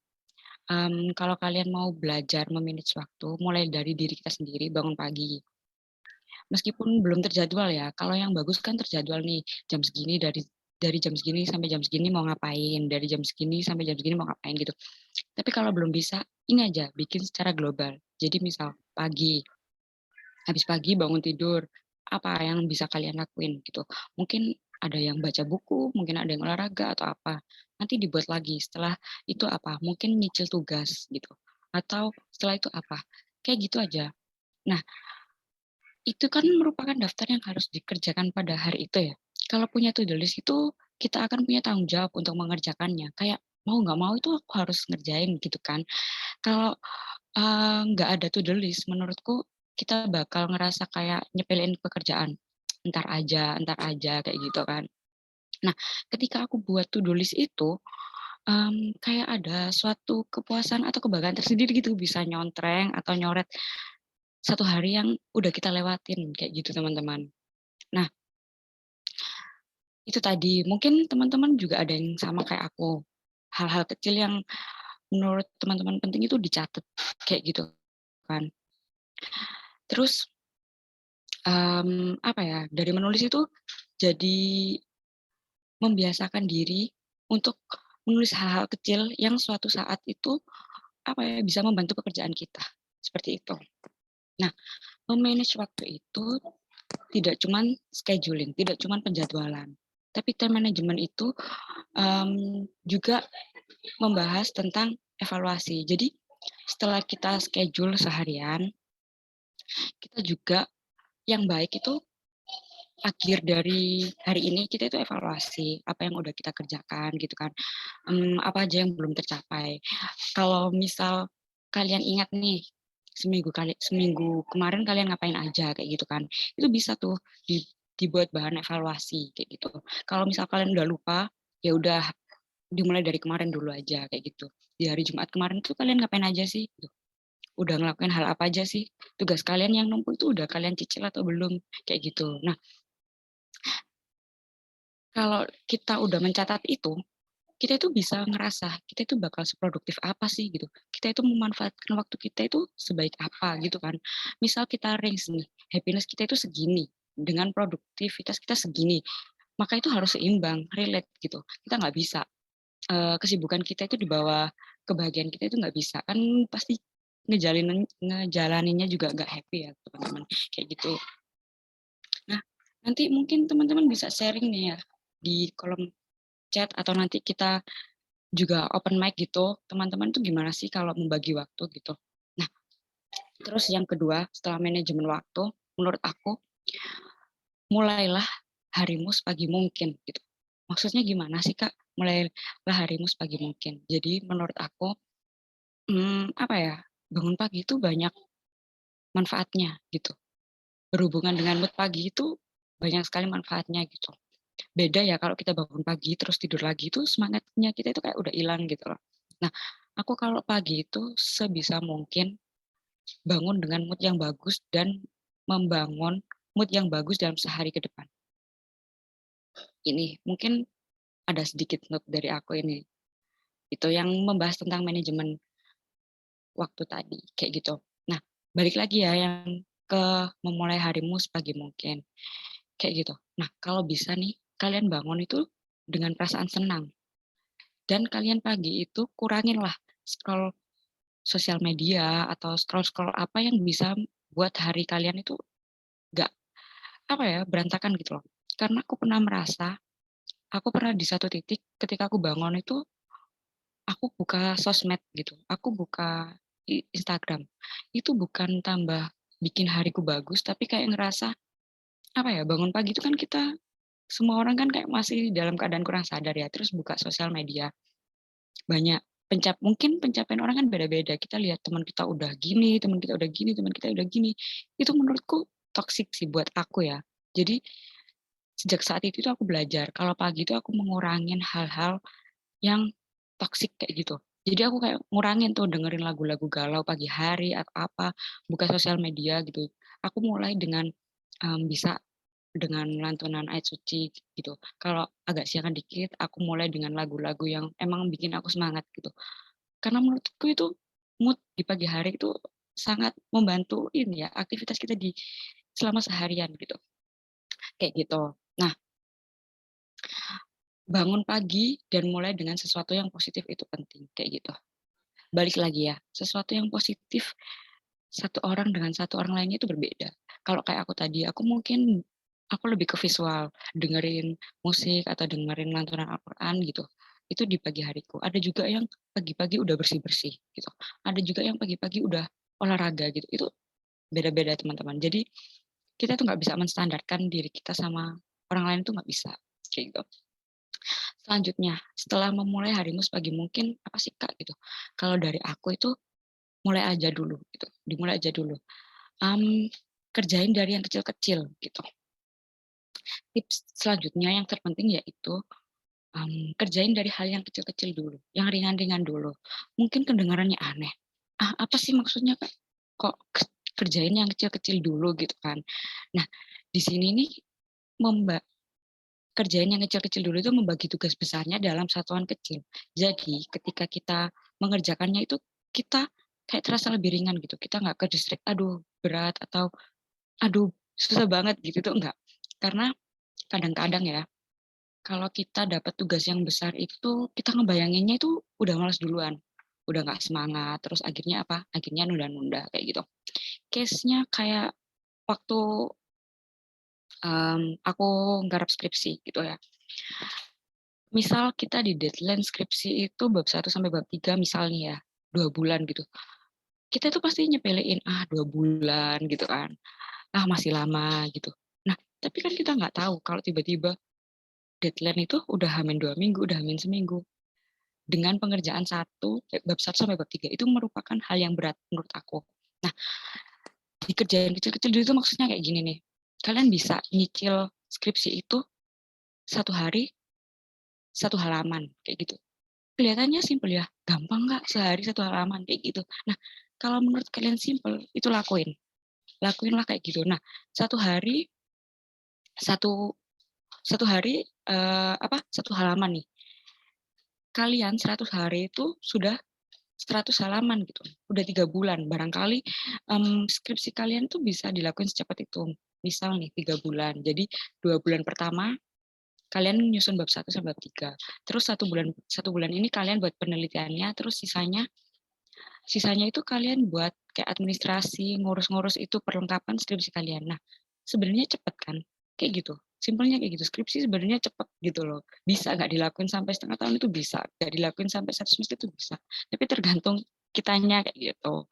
Kalau kalian mau belajar memanage waktu, mulai dari diri kita sendiri, bangun pagi. Meskipun belum terjadwal ya, kalau yang bagus kan terjadwal nih, jam segini dari jam segini sampai jam segini mau ngapain, dari jam segini sampai jam segini mau ngapain gitu. Tapi kalau belum bisa, ini aja, bikin secara global. Jadi misal pagi, habis pagi bangun tidur, apa yang bisa kalian lakuin gitu. Mungkin ada yang baca buku, mungkin ada yang olahraga atau apa. Nanti dibuat lagi, setelah itu apa, mungkin nyicil tugas gitu. Atau setelah itu apa, kayak gitu aja. Nah, itu kan merupakan daftar yang harus dikerjakan pada hari itu ya. Kalau punya to-do list itu kita akan punya tanggung jawab untuk mengerjakannya. Kayak mau nggak mau itu aku harus ngerjain gitu kan. Kalau nggak ada to-do list, menurutku kita bakal ngerasa kayak nyepelin pekerjaan. Entar aja kayak gitu kan. Nah, ketika aku buat to-do list itu kayak ada suatu kepuasan atau kebanggaan tersendiri gitu bisa nyontreng atau nyoret satu hari yang udah kita lewatin kayak gitu teman-teman. Nah, itu tadi mungkin teman-teman juga ada yang sama kayak aku. Hal-hal kecil yang menurut teman-teman penting itu dicatat kayak gitu kan. Terus apa ya, dari menulis itu jadi membiasakan diri untuk menulis hal-hal kecil yang suatu saat itu apa ya, bisa membantu pekerjaan kita, seperti itu. Nah, memanage waktu itu tidak cuman scheduling, tidak cuman penjadwalan, tapi time management itu juga membahas tentang evaluasi. Jadi setelah kita schedule seharian, kita juga yang baik itu akhir dari hari ini kita itu evaluasi apa yang udah kita kerjakan gitu kan. Apa aja yang belum tercapai. Kalau misal kalian ingat nih, seminggu kemarin kalian ngapain aja kayak gitu kan. Itu bisa tuh dibuat bahan evaluasi kayak gitu. Kalau misal kalian udah lupa, ya udah dimulai dari kemarin dulu aja kayak gitu. Di hari Jumat kemarin tuh kalian ngapain aja sih? Gitu. Udah ngelakuin hal apa aja sih? Tugas kalian yang numpuk itu udah kalian cicil atau belum? Kayak gitu. Nah, kalau kita udah mencatat itu, kita itu bisa ngerasa kita itu bakal seproduktif apa sih gitu. Kita itu memanfaatkan waktu kita itu sebaik apa gitu kan. Misal kita range nih, happiness kita itu segini, dengan produktivitas kita segini, maka itu harus seimbang, relate gitu. Kita nggak bisa kesibukan kita itu di bawah kebahagiaan kita itu nggak bisa. Kan pasti ngejalaninnya juga nggak happy ya teman-teman, kayak gitu. Nah, nanti mungkin teman-teman bisa sharing nih ya di kolom chat atau nanti kita juga open mic gitu, teman-teman tuh gimana sih kalau membagi waktu gitu. Nah, terus yang kedua, setelah manajemen waktu, menurut aku, mulailah harimu sepagi mungkin gitu. Maksudnya gimana sih Kak? Mulailah harimu sepagi mungkin. Jadi menurut aku, apa ya, bangun pagi itu banyak manfaatnya gitu. Berhubungan dengan mood pagi itu banyak sekali manfaatnya gitu. Beda ya kalau kita bangun pagi terus tidur lagi itu semangatnya kita itu kayak udah hilang gitu loh. Nah, aku kalau pagi itu sebisa mungkin bangun dengan mood yang bagus dan membangun mood yang bagus dalam sehari ke depan. Ini mungkin ada sedikit note dari aku ini. Itu yang membahas tentang manajemen waktu tadi, kayak gitu. Nah, balik lagi ya yang ke memulai harimu sepagi mungkin, kayak gitu. Nah, kalau bisa nih, kalian bangun itu dengan perasaan senang. Dan kalian pagi itu kuranginlah scroll sosial media atau scroll-scroll apa yang bisa buat hari kalian itu gak apa ya berantakan gitu loh. Karena aku pernah merasa, aku pernah di satu titik ketika aku bangun itu aku buka sosmed gitu, aku buka Instagram. Itu bukan tambah bikin hariku bagus, tapi kayak ngerasa apa ya bangun pagi itu kan kita semua orang kan kayak masih dalam keadaan kurang sadar ya, terus buka sosial media banyak mungkin pencapaian orang kan beda-beda. Kita lihat teman kita udah gini, teman kita udah gini, teman kita udah gini. Itu menurutku toksik sih buat aku ya. Jadi sejak saat itu tuh aku belajar kalau pagi itu aku mengurangin hal-hal yang toksik kayak gitu. Jadi aku kayak ngurangin tuh dengerin lagu-lagu galau pagi hari atau apa, buka sosial media gitu. Aku mulai dengan bisa dengan lantunan ayat suci gitu. Kalau agak siangan dikit, aku mulai dengan lagu-lagu yang emang bikin aku semangat gitu. Karena menurutku itu mood di pagi hari itu sangat membantu ini ya, aktivitas kita di selama seharian gitu. Kayak gitu. Nah, bangun pagi dan mulai dengan sesuatu yang positif itu penting, kayak gitu. Balik lagi ya, sesuatu yang positif satu orang dengan satu orang lainnya itu berbeda. Kalau kayak aku tadi, aku mungkin aku lebih ke visual, dengerin musik atau dengerin lantunan Al-Quran gitu. Itu di pagi hariku. Ada juga yang pagi-pagi udah bersih-bersih gitu. Ada juga yang pagi-pagi udah olahraga gitu. Itu beda-beda teman-teman. Jadi kita tuh nggak bisa menstandarkan diri kita sama orang lain tuh nggak bisa. Kayak gitu. Selanjutnya, setelah memulai harimu sepagi mungkin apa sih Kak gitu. Kalau dari aku itu mulai aja dulu gitu. Dimulai aja dulu. Kerjain dari yang kecil-kecil gitu. Tips selanjutnya yang terpenting yaitu kerjain dari hal yang kecil-kecil dulu, yang ringan-ringan dulu. Mungkin kedengarannya aneh. Ah, apa sih maksudnya Kak? Kok kerjain yang kecil-kecil dulu gitu kan? Nah, di sini nih kerjain yang kecil-kecil dulu itu membagi tugas besarnya dalam satuan kecil. Jadi ketika kita mengerjakannya itu kita kayak terasa lebih ringan gitu. Kita nggak ke distract, aduh berat atau aduh susah banget gitu tuh enggak. Karena kadang-kadang ya kalau kita dapat tugas yang besar itu kita ngebayanginnya itu udah malas duluan. Udah nggak semangat, terus akhirnya apa? Akhirnya nunda-nunda kayak gitu. Case-nya kayak waktu aku nggarap skripsi gitu ya. Misal kita di deadline skripsi itu bab 1 sampai bab 3 misalnya ya, 2 bulan gitu. kita tuh pasti nyepelein, 2 bulan gitu kan, masih lama gitu. Nah, tapi kan kita nggak tahu kalau tiba-tiba deadline itu udah H-2 minggu, udah H-1 minggu. Dengan pengerjaan bab 1 sampai bab 3 itu merupakan hal yang berat menurut aku. Nah, dikerjain kecil-kecil dulu itu maksudnya kayak gini nih, kalian bisa nyicil skripsi itu 1 hari, 1 halaman, kayak gitu. Kelihatannya simpel ya, gampang nggak sehari 1 halaman, kayak gitu. Nah, kalau menurut kalian simpel, itu lakuinlah kayak gitu. Nah, 1 hari, satu satu hari, 1 halaman nih. Kalian 100 hari itu sudah 100 halaman gitu, udah 3 bulan. Barangkali, skripsi kalian tuh bisa dilakuin secepat itu. Misal nih 3 bulan, jadi 2 bulan pertama kalian nyusun bab 1 sampai bab 3. Terus 1 bulan ini kalian buat penelitiannya, terus sisanya itu kalian buat kayak administrasi, ngurus-ngurus itu perlengkapan skripsi kalian. Nah, sebenarnya cepet kan? Kayak gitu. Simpelnya kayak gitu. Skripsi sebenarnya cepet gitu loh. Bisa nggak dilakuin sampai setengah tahun itu bisa. Nggak dilakuin sampai 1 semester itu bisa. Tapi tergantung kitanya kayak gitu.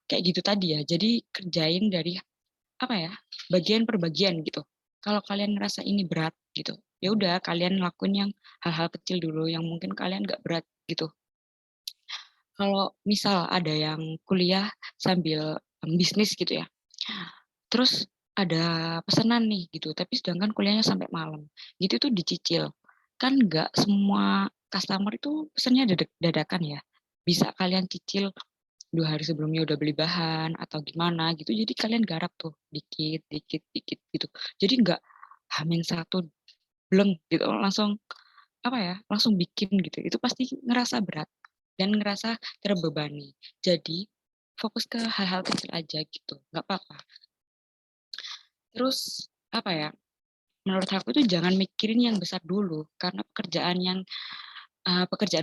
Kayak gitu tadi ya. Jadi kerjain dari apa ya? Bagian per bagian gitu. Kalau kalian ngerasa ini berat gitu, ya udah kalian lakuin yang hal-hal kecil dulu yang mungkin kalian nggak berat gitu. Kalau misal ada yang kuliah sambil bisnis gitu ya, terus ada pesanan nih gitu, tapi sedangkan kuliahnya sampai malam, gitu tuh dicicil. Kan nggak semua customer itu pesannya dadakan ya. Bisa kalian cicil 2 hari sebelumnya udah beli bahan atau gimana gitu, jadi kalian garap tuh dikit, dikit, dikit gitu. Jadi nggak H-1 bleng gitu, langsung apa ya, langsung bikin gitu, itu pasti ngerasa berat dan ngerasa terbebani. Jadi fokus ke hal-hal kecil aja gitu, nggak apa-apa. Terus apa ya, menurut aku tuh jangan mikirin yang besar dulu, karena pekerjaan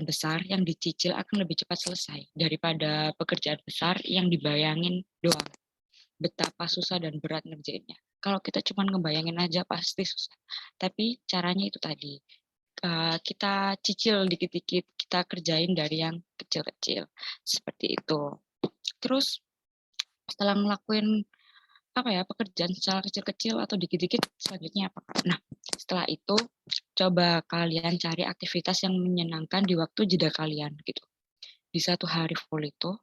besar yang dicicil akan lebih cepat selesai daripada pekerjaan besar yang dibayangin doang. Betapa susah dan berat ngerjainnya. Kalau kita cuma ngebayangin aja pasti susah. Tapi caranya itu tadi, kita cicil dikit-dikit, kita kerjain dari yang kecil-kecil, seperti itu. Terus setelah ngelakuin pekerjaan secara kecil-kecil atau dikit-dikit, selanjutnya apa, Kak? Nah, setelah itu coba kalian cari aktivitas yang menyenangkan di waktu jeda kalian gitu. Di 1 hari full itu,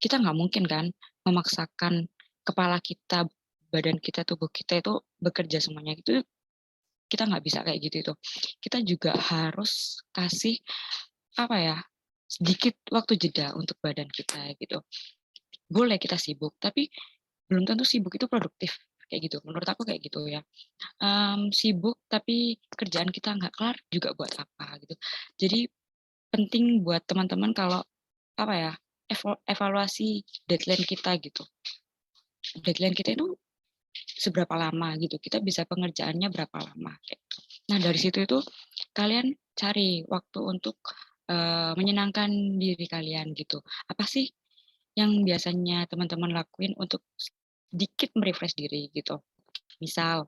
kita nggak mungkin kan memaksakan kepala kita, badan kita, tubuh kita itu bekerja semuanya, itu kita nggak bisa kayak gitu itu. Kita juga harus kasih, sedikit waktu jeda untuk badan kita gitu. Boleh kita sibuk, tapi belum tentu sibuk itu produktif, kayak gitu. Menurut aku kayak gitu ya. Sibuk tapi kerjaan kita nggak kelar juga buat apa gitu. Jadi penting buat teman-teman kalau apa ya, evaluasi deadline kita gitu. Deadline kita itu seberapa lama gitu, kita bisa pengerjaannya berapa lama. Nah dari situ itu kalian cari waktu untuk menyenangkan diri kalian gitu. Apa sih yang biasanya teman-teman lakuin untuk sedikit merefresh diri gitu. Misal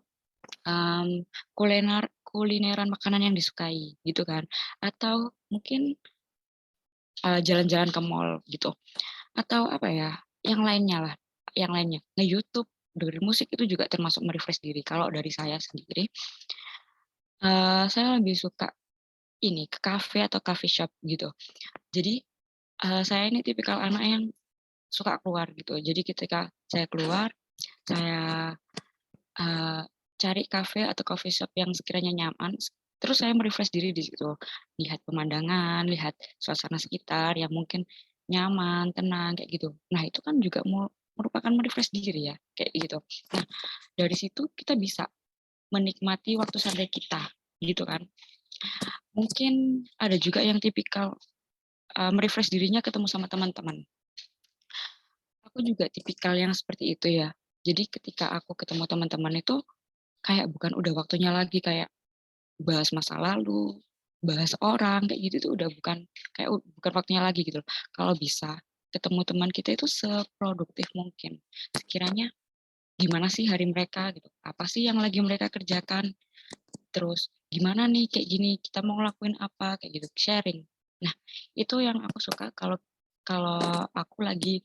kulineran makanan yang disukai gitu kan, atau mungkin jalan-jalan ke mall gitu, atau yang lainnya, nge-YouTube, dengerin musik itu juga termasuk merefresh diri. Kalau dari saya sendiri, saya lebih suka ini, ke kafe atau coffee shop gitu. Jadi, saya ini tipikal anak yang suka keluar gitu. Jadi ketika saya keluar, saya, eee, cari kafe atau coffee shop yang sekiranya nyaman, terus saya merefresh diri di situ. Lihat pemandangan, lihat suasana sekitar yang mungkin nyaman, tenang, kayak gitu. Nah, itu kan juga merupakan merefresh diri ya, kayak gitu. Nah, dari situ kita bisa menikmati waktu santai kita, gitu kan. Mungkin ada juga yang tipikal, merefresh dirinya ketemu sama teman-teman. Aku juga tipikal yang seperti itu ya. Jadi ketika aku ketemu teman-teman itu, kayak bukan udah waktunya lagi kayak bahas masa lalu, bahas orang, kayak gitu tuh udah bukan waktunya lagi gitu loh. Kalau bisa ketemu teman kita itu seproduktif mungkin. Sekiranya gimana sih hari mereka gitu, apa sih yang lagi mereka kerjakan, terus gimana nih kayak gini, kita mau ngelakuin apa, kayak gitu, sharing. Nah, itu yang aku suka kalau kalau aku lagi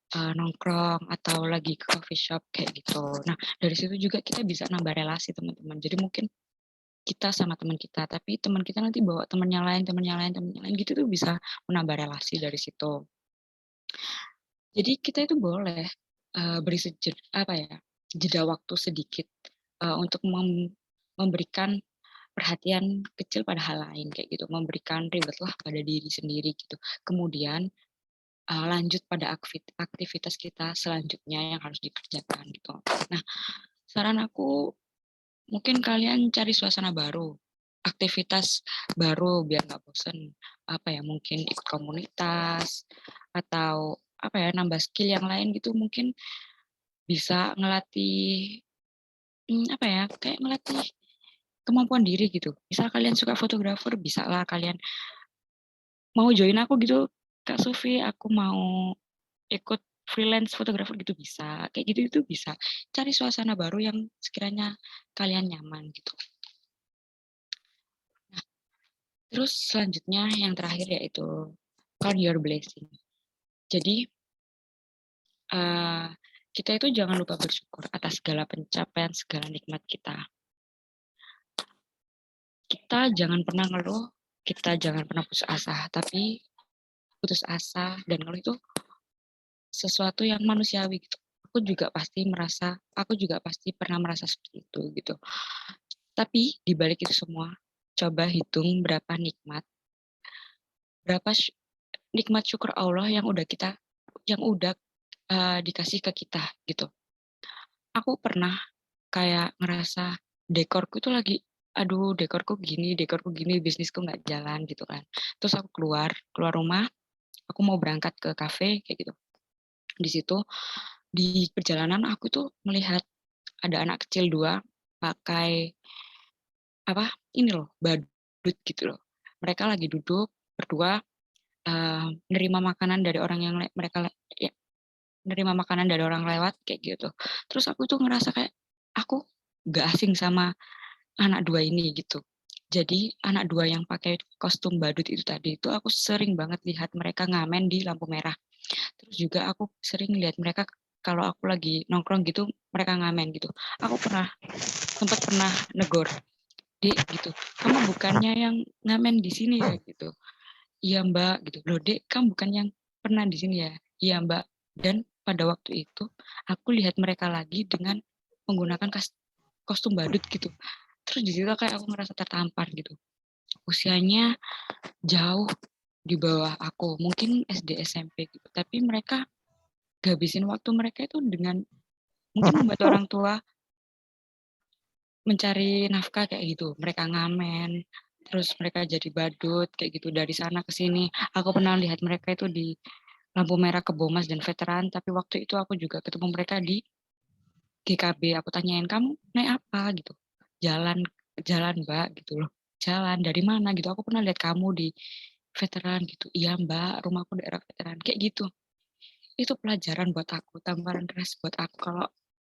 nongkrong atau lagi ke coffee shop kayak gitu. Nah, dari situ juga kita bisa nambah relasi teman-teman. Jadi mungkin kita sama teman kita, tapi teman kita nanti bawa temannya lain, temannya lain, temannya lain gitu tuh bisa menambah relasi dari situ. Jadi kita itu boleh beri apa ya, jeda waktu sedikit untuk memberikan perhatian kecil pada hal lain kayak gitu, memberikan reward lah pada diri sendiri gitu. Kemudian lanjut pada aktivitas kita selanjutnya yang harus dikerjakan gitu. Nah, saran aku mungkin kalian cari suasana baru, aktivitas baru biar nggak bosen. Apa ya, mungkin ikut komunitas atau apa ya, nambah skill yang lain gitu, mungkin bisa ngelatih apa ya, kayak ngelatih kemampuan diri gitu. Misal kalian suka fotografer, bisa lah kalian mau join aku gitu, Kak Sufi, aku mau ikut freelance fotografer gitu bisa, kayak gitu itu bisa. Cari suasana baru yang sekiranya kalian nyaman gitu. Nah, terus selanjutnya yang terakhir yaitu count your blessing. Jadi kita itu jangan lupa bersyukur atas segala pencapaian, segala nikmat kita. Kita jangan pernah ngeluh, kita jangan pernah putus asa, tapi putus asa dan ngeluh itu sesuatu yang manusiawi gitu. Aku juga pasti pernah merasa seperti itu gitu. Tapi di balik itu semua, coba hitung berapa nikmat syukur Allah yang udah dikasih ke kita gitu. Aku pernah kayak ngerasa dekorku gini, bisnisku nggak jalan gitu kan. Terus aku keluar rumah, aku mau berangkat ke kafe kayak gitu. Di situ di perjalanan aku tuh melihat ada anak kecil 2 pakai ini loh, badut gitu loh. Mereka lagi duduk berdua nerima makanan dari orang yang ya, nerima makanan dari orang lewat kayak gitu. Terus aku tuh ngerasa kayak aku gak asing sama anak 2 ini gitu. Jadi anak 2 yang pakai kostum badut itu tadi itu aku sering banget lihat mereka ngamen di lampu merah. Terus juga aku sering lihat mereka kalau aku lagi nongkrong gitu mereka ngamen gitu. Aku sempat pernah negor, "Dek," gitu, "kamu bukannya yang ngamen di sini ya?" gitu. "Iya Mbak," gitu. "Loh Dek, kamu bukan yang pernah di sini ya?" "Iya Mbak." Dan pada waktu itu aku lihat mereka lagi dengan menggunakan kostum badut gitu. Terus di situ kayak aku ngerasa tertampar gitu. Usianya jauh di bawah aku, mungkin SD SMP gitu. Tapi mereka ngabisin waktu mereka itu dengan mungkin membantu orang tua mencari nafkah kayak gitu. Mereka ngamen, terus mereka jadi badut kayak gitu dari sana ke sini. Aku pernah lihat mereka itu di lampu merah Kebomas dan Veteran, tapi waktu itu aku juga ketemu mereka di GKB. Aku tanyain, "Kamu naik apa?" gitu. "Jalan, jalan Mbak," gitu loh. "Jalan dari mana?" gitu. "Aku pernah lihat kamu di Veteran," gitu. "Iya Mbak, rumahku daerah Veteran," kayak gitu. Itu pelajaran buat aku, tamparan keras buat aku kalau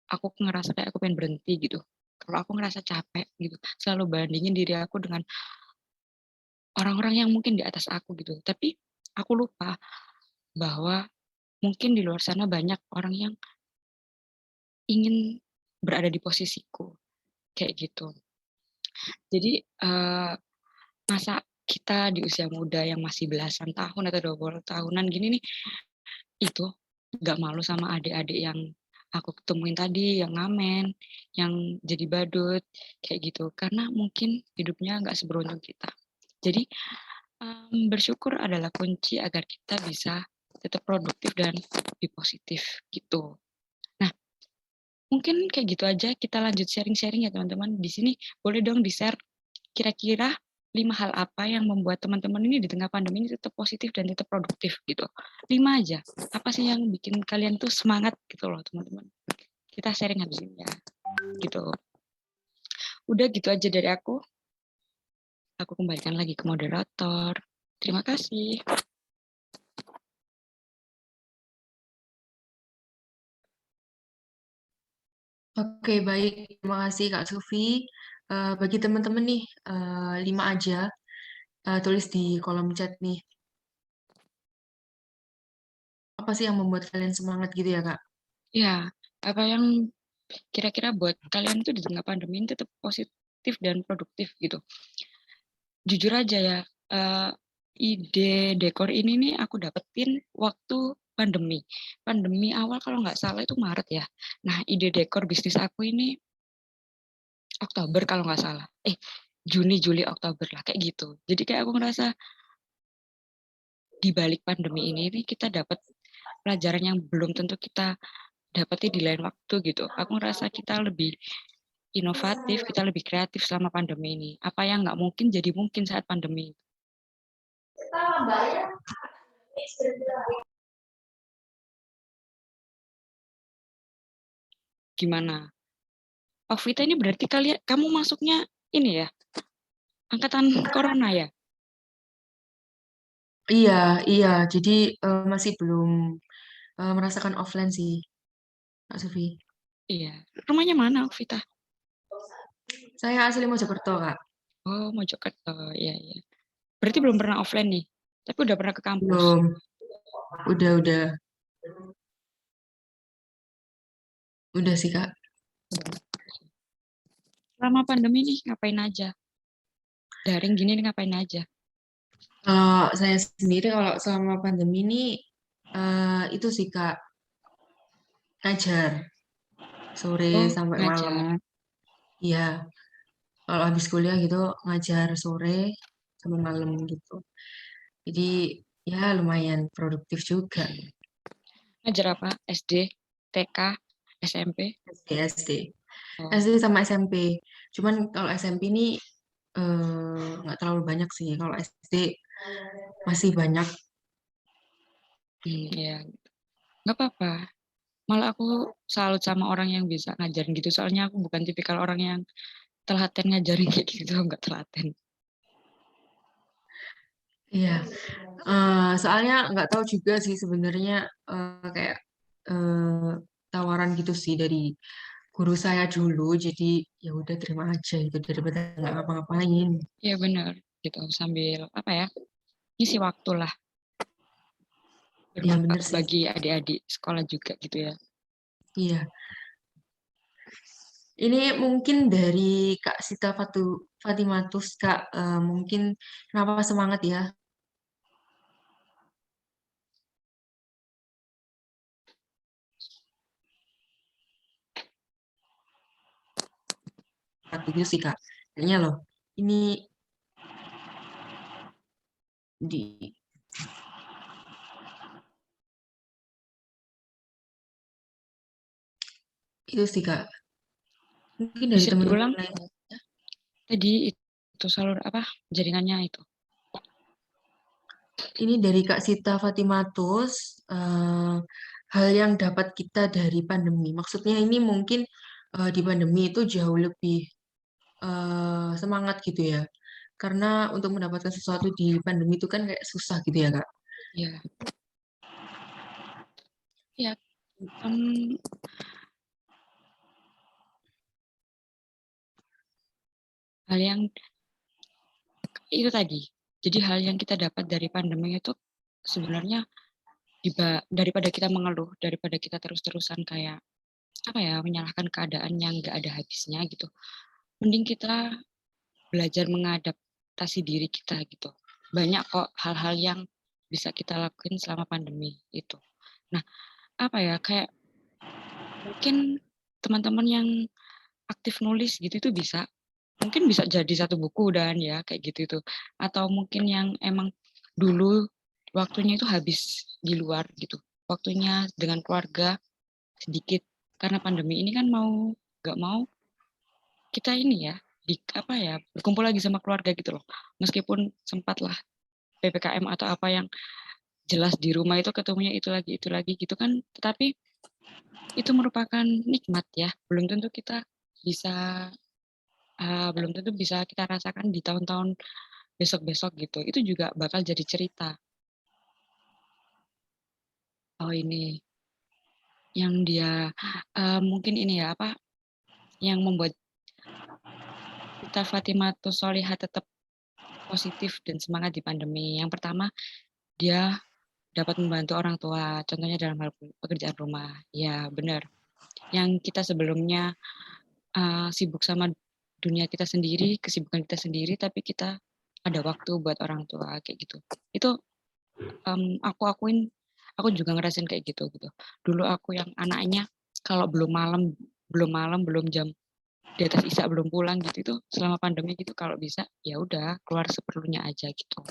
aku ngerasa kayak aku pengen berhenti gitu. Kalau aku ngerasa capek gitu, selalu bandingin diri aku dengan orang-orang yang mungkin di atas aku gitu. Tapi aku lupa bahwa mungkin di luar sana banyak orang yang ingin berada di posisiku kayak gitu. Jadi masa kita di usia muda yang masih belasan tahun atau 20 tahunan gini nih, itu nggak malu sama adik-adik yang aku ketemuin tadi, yang ngamen, yang jadi badut, kayak gitu. Karena mungkin hidupnya nggak seberuntung kita. Jadi bersyukur adalah kunci agar kita bisa tetap produktif dan lebih positif gitu. Nah, mungkin kayak gitu aja. Kita lanjut sharing-sharing ya teman-teman. Di sini boleh dong di-share kira-kira 5 hal apa yang membuat teman-teman ini di tengah pandemi ini tetap positif dan tetap produktif gitu. 5 aja. Apa sih yang bikin kalian tuh semangat gitu loh teman-teman. Kita sharing habis ini ya. Gitu. Udah gitu aja dari aku. Aku kembalikan lagi ke moderator. Terima kasih. Oke, baik. Terima kasih Kak Sufi. Bagi teman-teman nih, 5 aja. Tulis di kolom chat nih. apa sih yang membuat kalian semangat gitu ya, Kak? Ya, apa yang kira-kira buat kalian itu di tengah pandemi ini tetap positif dan produktif gitu? Jujur aja ya, ide dekor ini nih aku dapetin waktu pandemi. Pandemi awal kalau nggak salah itu Maret ya. Nah, ide dekor bisnis aku ini Oktober kalau nggak salah. Juni, Juli, Oktober lah, kayak gitu. Jadi kayak aku ngerasa di balik pandemi ini kita dapat pelajaran yang belum tentu kita dapati di lain waktu gitu. Aku ngerasa kita lebih inovatif, kita lebih kreatif selama pandemi ini. Apa yang nggak mungkin jadi mungkin saat pandemi. Gimana? Vita ini berarti kamu masuknya ini ya, angkatan corona ya? Iya, iya. Jadi masih belum merasakan offline sih, Kak Sufi. Iya. Rumahnya mana, Vita? Saya asli Mojokerto, Kak. Oh, Mojokerto. Iya, iya. Berarti belum pernah offline nih, tapi udah pernah ke kampus. Belum. Udah. Udah sih, Kak. Selama pandemi nih ngapain aja? Daring gini nih ngapain aja? Kalau saya sendiri kalau selama pandemi ini itu sih, Kak, ngajar sore Oh, sampai malam. ngajar. Iya, kalau habis kuliah gitu ngajar sore sampai malam gitu. Jadi ya lumayan produktif juga. Ngajar apa? SD, TK, SMP? SD. Oh, SD sama SMP. Cuman kalau SMP ini nggak terlalu banyak sih. Kalau SD masih banyak. ya. Nggak apa-apa. Malah aku salut sama orang yang bisa ngajarin gitu. Soalnya aku bukan tipikal orang yang telaten ngajarin kayak gitu, nggak telaten. Iya. Soalnya nggak tahu juga sih sebenarnya kayak eh, tawaran gitu sih dari guru saya dulu. Jadi ya udah terima aja gitu daripada nggak ngapa-ngapain. Iya benar gitu. Sambil apa ya? Ngisi waktu lah. Iya Bermanfaat bener sih. bagi adik-adik sekolah juga gitu ya. Iya. Ini mungkin dari Kak Sita Fatimatus, Kak, mungkin kenapa semangat ya? Itu sih, Kak. Kayaknya loh, ini di itu sih, Kak. Mungkin dari Bisa teman-teman diulang lain. tadi itu salur apa jaringannya itu. Ini dari Kak Sita Fatimatus, hal yang dapat kita dari pandemi. Maksudnya ini mungkin di pandemi itu jauh lebih semangat gitu ya. Karena untuk mendapatkan sesuatu di pandemi itu kan kayak susah gitu ya, Kak. Ya, ya. em, hal yang itu tadi. Jadi hal yang kita dapat dari pandemi itu sebenarnya daripada kita mengeluh, daripada kita terus-terusan kayak apa ya menyalahkan keadaan yang nggak ada habisnya gitu. Mending kita belajar mengadaptasi diri kita gitu. Banyak kok hal-hal yang bisa kita lakuin selama pandemi itu. Nah, apa ya kayak mungkin teman-teman yang aktif nulis gitu itu bisa mungkin bisa jadi satu buku dan ya kayak gitu itu atau mungkin yang emang dulu waktunya itu habis di luar gitu waktunya dengan keluarga sedikit karena pandemi ini kan mau nggak mau kita ini ya di apa ya berkumpul lagi sama keluarga gitu loh meskipun sempatlah PPKM atau apa yang jelas di rumah itu ketemunya itu lagi gitu kan tetapi itu merupakan nikmat ya belum tentu kita bisa belum tentu bisa kita rasakan di tahun-tahun besok-besok gitu. Itu juga bakal jadi cerita. Oh ini yang dia mungkin ini ya apa yang membuat kita Fatimatus Solihah tetap positif dan semangat di pandemi. Yang pertama dia dapat membantu orang tua, contohnya dalam hal pekerjaan rumah. Ya, benar. Yang kita sebelumnya sibuk sama dunia kita sendiri, kesibukan kita sendiri, tapi kita ada waktu buat orang tua kayak gitu. Itu aku akuin, aku juga ngerasain kayak gitu. Dulu aku yang anaknya kalau belum malam, belum jam di atas isya belum pulang gitu, itu selama pandemi gitu kalau bisa ya udah keluar seperlunya aja gitu.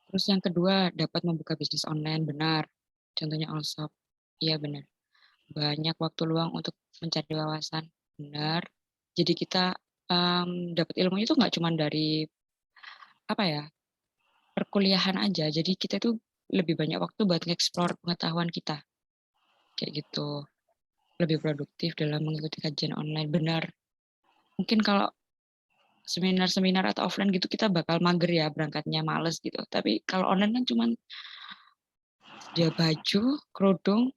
Terus yang kedua, dapat membuka bisnis online, benar. Contohnya Allshop, iya benar. Banyak waktu luang untuk mencari wawasan, benar. Jadi kita dapat ilmunya itu nggak cuma dari apa ya, perkuliahan aja. Jadi kita itu lebih banyak waktu buat nge-explore pengetahuan kita, kayak gitu. Lebih produktif dalam mengikuti kajian online, benar. Mungkin kalau seminar-seminar atau offline gitu kita bakal mager ya, berangkatnya males gitu. Tapi kalau online kan cuman dia baju, kerudung,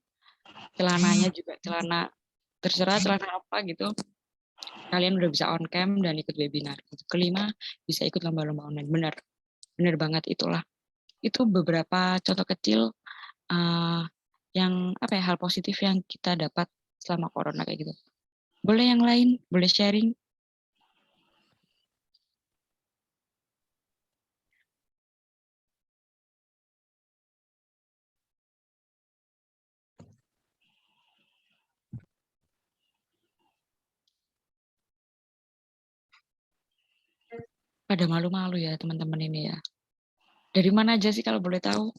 celananya juga celana terserah celana apa gitu. Kalian udah bisa on cam dan ikut webinar. Kelima, bisa ikut lomba-lomba online. Benar, benar banget itulah. Itu beberapa contoh kecil yang apa ya, hal positif yang kita dapat selama corona kayak gitu. Boleh yang lain, boleh sharing. Pada malu-malu ya teman-teman ini ya. Dari mana aja sih kalau boleh tahu?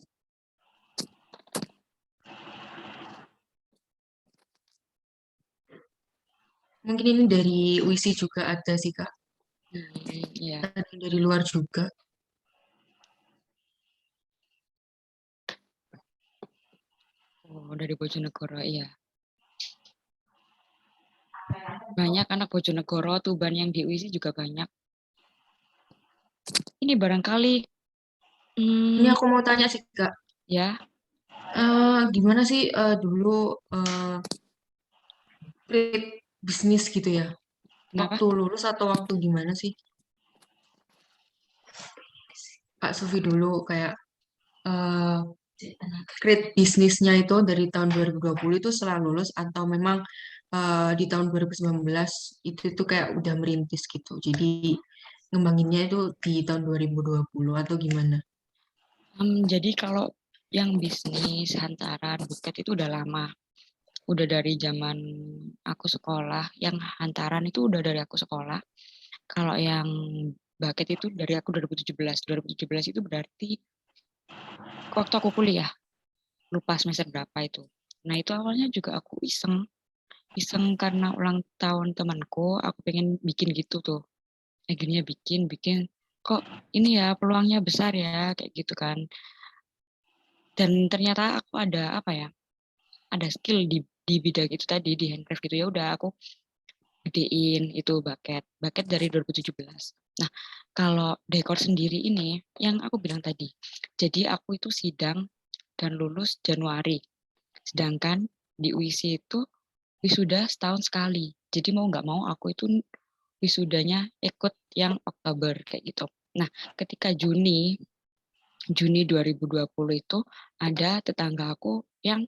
Mungkin ini dari UISI juga ada sih, Kak. Iya. Ada dari luar juga. Oh, dari Bojonegoro, iya. Banyak anak Bojonegoro, Tuban yang di UISI juga banyak. Ini barangkali Ini aku mau tanya sih, Kak. ya. Gimana sih dulu create bisnis gitu ya? Kenapa? Waktu lulus atau waktu gimana sih? Kak Sufi dulu kayak eh create bisnisnya itu dari tahun 2020 itu setelah lulus atau memang di tahun 2019 itu kayak udah merintis gitu. Jadi ngembanginnya itu di tahun 2020 atau gimana? Jadi kalau yang bisnis hantaran buket itu udah lama. Udah dari zaman aku sekolah. Yang hantaran itu udah dari aku sekolah. Kalau yang buket itu dari aku 2017. 2017 itu berarti waktu aku kuliah. Lupa semester berapa itu. Nah itu awalnya juga aku iseng. Iseng karena ulang tahun temanku, aku pengen bikin gitu tuh. Akhirnya bikin. Kok ini ya peluangnya besar ya, kayak gitu kan. Dan ternyata aku ada apa ya, ada skill di bidang itu tadi, di handcraft gitu. Ya udah aku gedein itu bucket dari 2017. Nah kalau dekor sendiri ini yang aku bilang tadi, jadi aku itu sidang dan lulus Januari, sedangkan di UISI itu wisuda setahun sekali, jadi mau nggak mau aku itu wisudanya ikut yang Oktober kayak gitu. Nah ketika Juni 2020 itu ada tetangga aku yang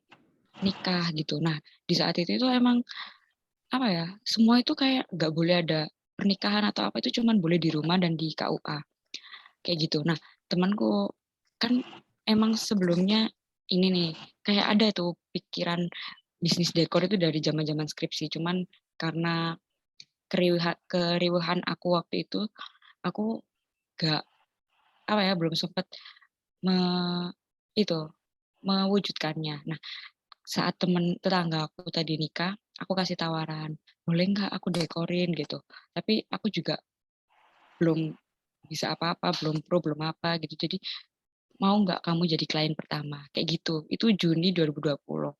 nikah gitu. Nah di saat itu emang apa ya, semua itu kayak nggak boleh ada pernikahan atau apa, itu cuman boleh di rumah dan di KUA kayak gitu. Nah temanku kan emang sebelumnya ini nih kayak ada tuh pikiran bisnis dekor itu dari zaman-zaman skripsi, cuman karena keriuhan aku waktu itu, aku gak apa ya, belum sempat me, itu mewujudkannya. Nah saat tetangga aku tadi nikah, aku kasih tawaran, boleh nggak aku dekorin gitu. Tapi aku juga belum bisa apa-apa, belum pro, belum apa gitu. Jadi mau nggak kamu jadi klien pertama? Kayak gitu. Itu Juni 2020.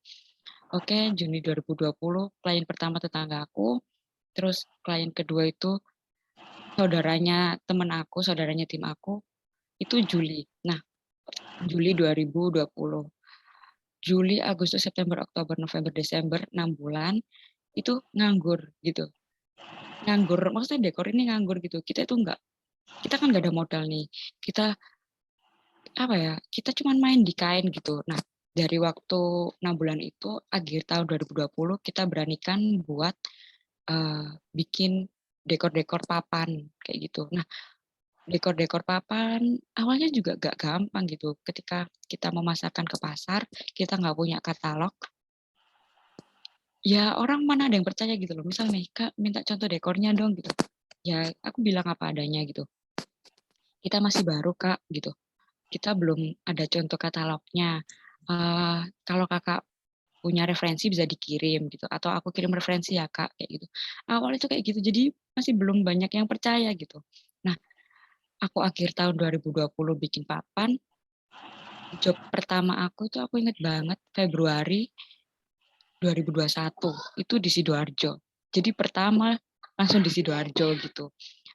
Oke, Juni 2020 klien pertama tetangga aku. Terus klien kedua itu saudaranya temen aku, saudaranya tim aku. Itu Juli. Nah, Juli 2020. Juli, Agustus, September, Oktober, November, Desember, 6 bulan itu nganggur gitu. Nganggur, maksudnya dekor ini nganggur gitu. Kita kan nggak ada modal nih. Kita apa ya, kita cuman main di kain gitu. Nah, dari waktu 6 bulan itu, akhir tahun 2020 kita beranikan buat bikin dekor-dekor papan kayak gitu. Nah, dekor-dekor papan awalnya juga gak gampang gitu. Ketika kita memasarkan ke pasar, kita nggak punya katalog, ya orang mana ada yang percaya gitu loh. Misal nih, Kak minta contoh dekornya dong gitu. Ya aku bilang apa adanya gitu. Kita masih baru Kak gitu. Kita belum ada contoh katalognya. Kalau Kakak punya referensi bisa dikirim gitu, atau aku kirim referensi ya Kak kayak gitu. Awal itu kayak gitu, jadi masih belum banyak yang percaya gitu. Nah, aku akhir tahun 2020 bikin papan. Job pertama aku itu aku inget banget Februari 2021 itu di Sidoarjo. Jadi pertama langsung di Sidoarjo gitu.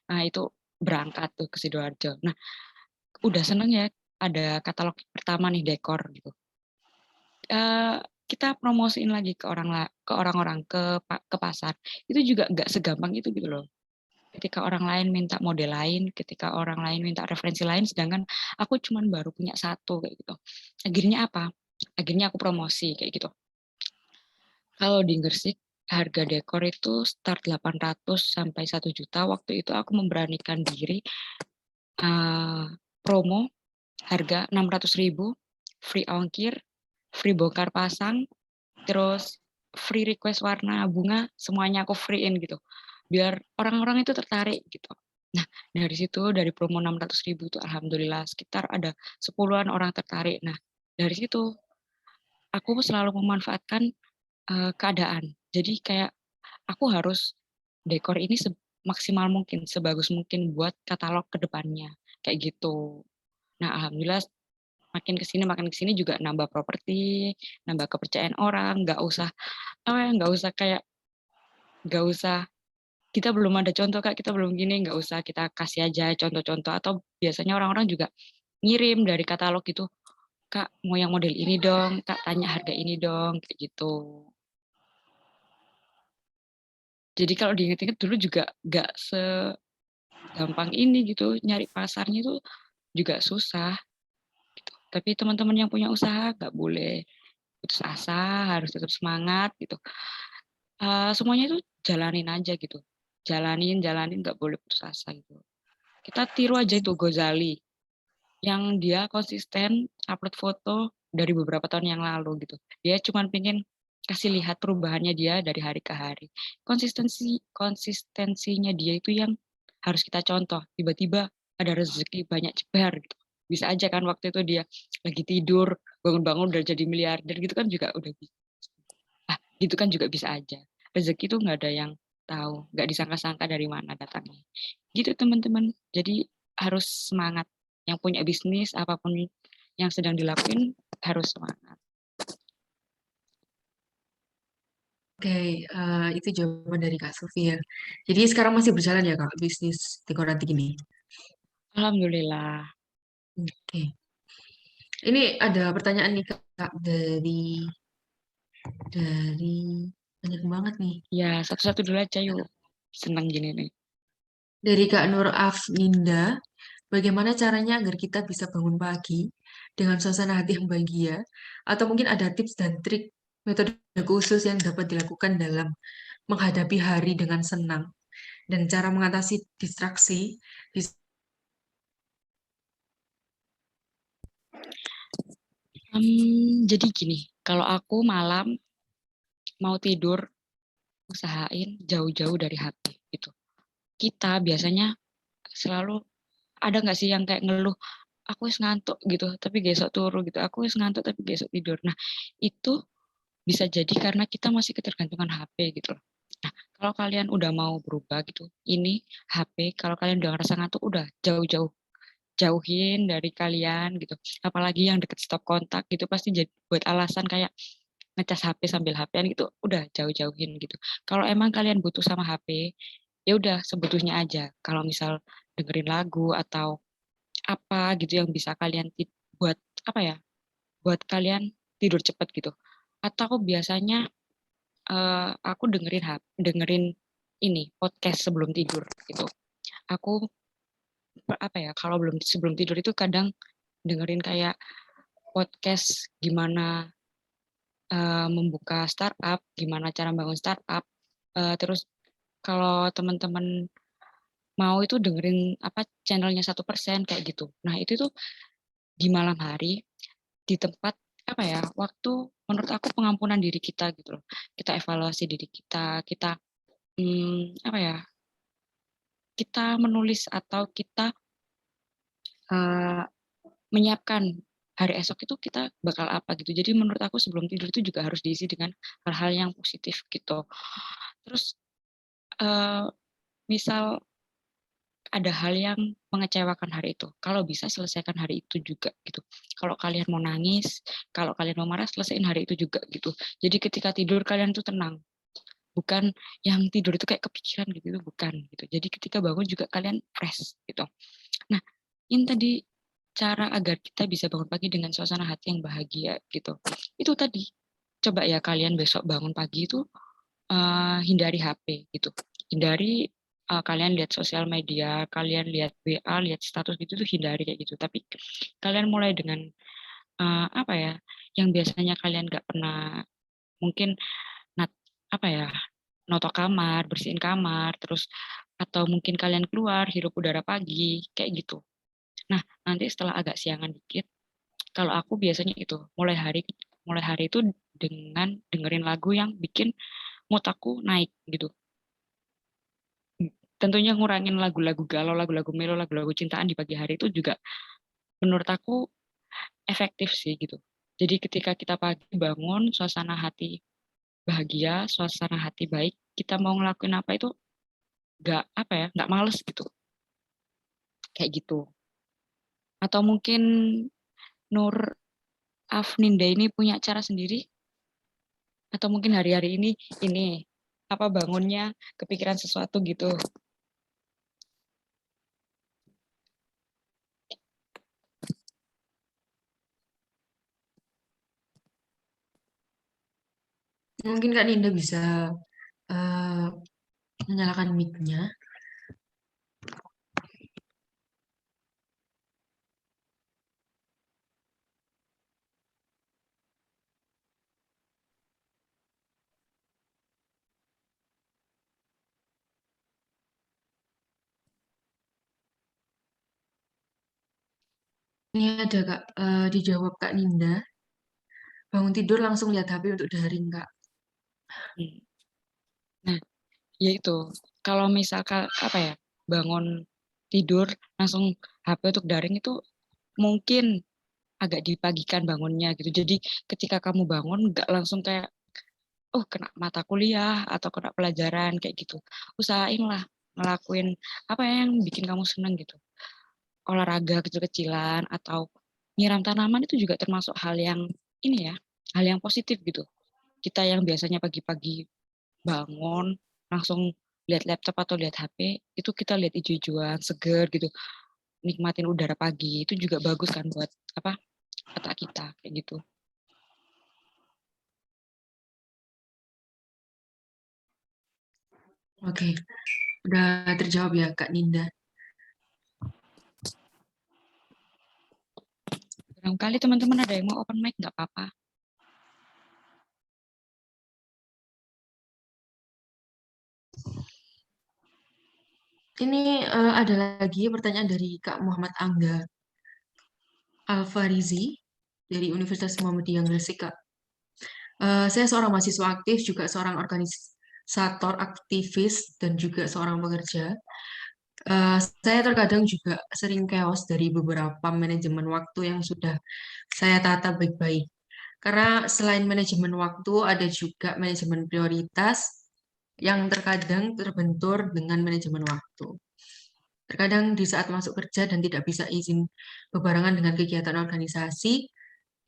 Nah itu berangkat tuh ke Sidoarjo. Nah udah seneng ya ada katalog pertama nih dekor gitu. Kita promosiin lagi ke orang-orang ke pasar. Itu juga nggak segampang itu gitu loh. Ketika orang lain minta model lain, ketika orang lain minta referensi lain, sedangkan aku cuman baru punya satu kayak gitu. Akhirnya apa? Akhirnya aku promosi kayak gitu. Kalau di Gresik harga dekor itu start 800 sampai 1 juta. Waktu itu aku memberanikan diri promo harga 600.000, free ongkir, free bongkar pasang, terus free request warna bunga, semuanya aku free-in gitu. Biar orang-orang itu tertarik gitu. Nah, dari situ dari promo 600.000 itu alhamdulillah sekitar ada 10-an orang tertarik. Nah, dari situ aku selalu memanfaatkan keadaan. Jadi kayak aku harus dekor ini maksimal mungkin, sebagus mungkin buat katalog ke depannya, kayak gitu. Nah, alhamdulillah makin kesini juga nambah properti, nambah kepercayaan orang, nggak usah kita belum ada contoh Kak, kita belum gini, nggak usah kita kasih aja contoh-contoh, atau biasanya orang-orang juga ngirim dari katalog gitu, Kak mau yang model ini dong, Kak tanya harga ini dong, kayak gitu. Jadi kalau diinget-inget dulu juga nggak segampang ini gitu, nyari pasarnya itu juga susah. Gitu. Tapi teman-teman yang punya usaha nggak boleh putus asa, harus tetap semangat gitu. Semuanya itu jalanin aja gitu. Jalanin, nggak boleh putus asa gitu. Kita tiru aja itu Gozali, yang dia konsisten upload foto dari beberapa tahun yang lalu gitu. Dia cuma pengen kasih lihat perubahannya dia dari hari ke hari. Konsistensinya dia itu yang harus kita contoh. Tiba-tiba ada rezeki banyak cebar gitu. Bisa aja kan waktu itu dia lagi tidur, bangun-bangun udah jadi miliarder gitu kan juga udah bisa. Gitu kan juga bisa aja. Rezeki itu nggak ada yang tahu, nggak disangka-sangka dari mana datangnya. Gitu teman-teman. Jadi harus semangat. Yang punya bisnis apapun yang sedang dilakuin harus semangat. Oke, itu jawaban dari Kak Sofia. Jadi sekarang masih berjalan ya Kak, bisnis dekoratif ini? Alhamdulillah. Oke. Ini ada pertanyaan nih Kak dari banyak banget nih. Ya, satu-satu dulu aja yuk. Senang gini nih. Dari Kak Nur Afninda, bagaimana caranya agar kita bisa bangun pagi dengan suasana hati yang bahagia? Atau mungkin ada tips dan trik metode khusus yang dapat dilakukan dalam menghadapi hari dengan senang dan cara mengatasi distraksi di Jadi gini, kalau aku malam mau tidur, usahain jauh-jauh dari HP gitu. Kita biasanya selalu ada nggak sih yang kayak ngeluh, aku wis ngantuk gitu, tapi besok turu gitu. Aku wis ngantuk tapi besok tidur. Nah, itu bisa jadi karena kita masih ketergantungan HP gitu loh. Nah, kalau kalian udah mau berubah gitu, ini HP, kalau kalian udah ngerasa ngantuk, udah jauh-jauh. Jauhin dari kalian gitu. Apalagi yang deket stop kontak gitu, pasti jadi buat alasan kayak ngecas HP sambil HP-an gitu, udah jauh-jauhin gitu. Kalau emang kalian butuh sama HP, ya udah sebutuhnya aja. Kalau misal dengerin lagu atau apa gitu yang bisa kalian buat apa ya? Buat kalian tidur cepat gitu. Atau aku biasanya aku dengerin ini podcast sebelum tidur gitu. Aku apa ya? Kalau sebelum tidur itu kadang dengerin kayak podcast gimana membuka startup, gimana cara bangun startup. Terus kalau teman-teman mau itu dengerin channelnya 1% kayak gitu. Nah itu tuh di malam hari di tempat waktu menurut aku pengampunan diri kita gitu loh. Kita evaluasi diri kita, kita kita menulis atau kita menyiapkan hari esok itu kita bakal apa gitu. Jadi menurut aku sebelum tidur itu juga harus diisi dengan hal-hal yang positif gitu. Terus misal ada hal yang mengecewakan hari itu, kalau bisa selesaikan hari itu juga gitu. Kalau kalian mau nangis, kalau kalian mau marah, selesaiin hari itu juga gitu. Jadi ketika tidur kalian tuh tenang, bukan yang tidur itu kayak kepikiran gitu, bukan gitu. Jadi ketika bangun juga kalian fresh gitu. Nah, ini tadi cara agar kita bisa bangun pagi dengan suasana hati yang bahagia gitu. Itu tadi, coba ya kalian besok bangun pagi itu hindari HP gitu. Hindari kalian lihat sosial media, kalian lihat WA, lihat status gitu tuh hindari kayak gitu. Tapi kalian mulai dengan yang biasanya kalian nggak pernah mungkin noto kamar, bersihin kamar, terus atau mungkin kalian keluar hirup udara pagi kayak gitu. Nah, nanti setelah agak siangan dikit, kalau aku biasanya itu mulai hari itu dengan dengerin lagu yang bikin mood aku naik gitu. Tentunya ngurangin lagu-lagu galau, lagu-lagu melo, lagu-lagu cintaan di pagi hari itu juga menurut aku efektif sih gitu. Jadi ketika kita pagi bangun, suasana hati bahagia, suasana hati baik, kita mau ngelakuin apa itu nggak males gitu. Kayak gitu. Atau mungkin Nur Afninda ini punya cara sendiri? Atau mungkin hari-hari ini bangunnya kepikiran sesuatu gitu. Mungkin Kak Ninda bisa menyalakan mic-nya. Ini ada Kak, dijawab Kak Ninda. Bangun tidur langsung lihat HP untuk daring Kak. Nah, ya itu. Kalau misalkan bangun tidur langsung HP untuk daring itu mungkin agak dipagikan bangunnya gitu. Jadi ketika kamu bangun nggak langsung kayak kena mata kuliah atau kena pelajaran kayak gitu. Usahain lah ngelakuin apa yang bikin kamu seneng gitu. Olahraga kecil-kecilan atau nyiram tanaman itu juga termasuk hal yang hal yang positif gitu. Kita yang biasanya pagi-pagi bangun langsung lihat laptop atau lihat HP, itu kita lihat hijau-hijauan, seger gitu. Nikmatin udara pagi itu juga bagus kan buat otak kita kayak gitu. Oke, udah terjawab ya Kak Ninda. Barangkali teman-teman ada yang mau open mic nggak apa-apa. Ini ada lagi pertanyaan dari Kak Muhammad Angga Alfarizi dari Universitas Muhammadiyah Gresik, Kak. Saya seorang mahasiswa aktif, juga seorang organisator aktivis, dan juga seorang pekerja. Saya terkadang juga sering chaos dari beberapa manajemen waktu yang sudah saya tata baik-baik. Karena selain manajemen waktu, ada juga manajemen prioritas yang terkadang terbentur dengan manajemen waktu. Terkadang di saat masuk kerja dan tidak bisa izin bebarengan dengan kegiatan organisasi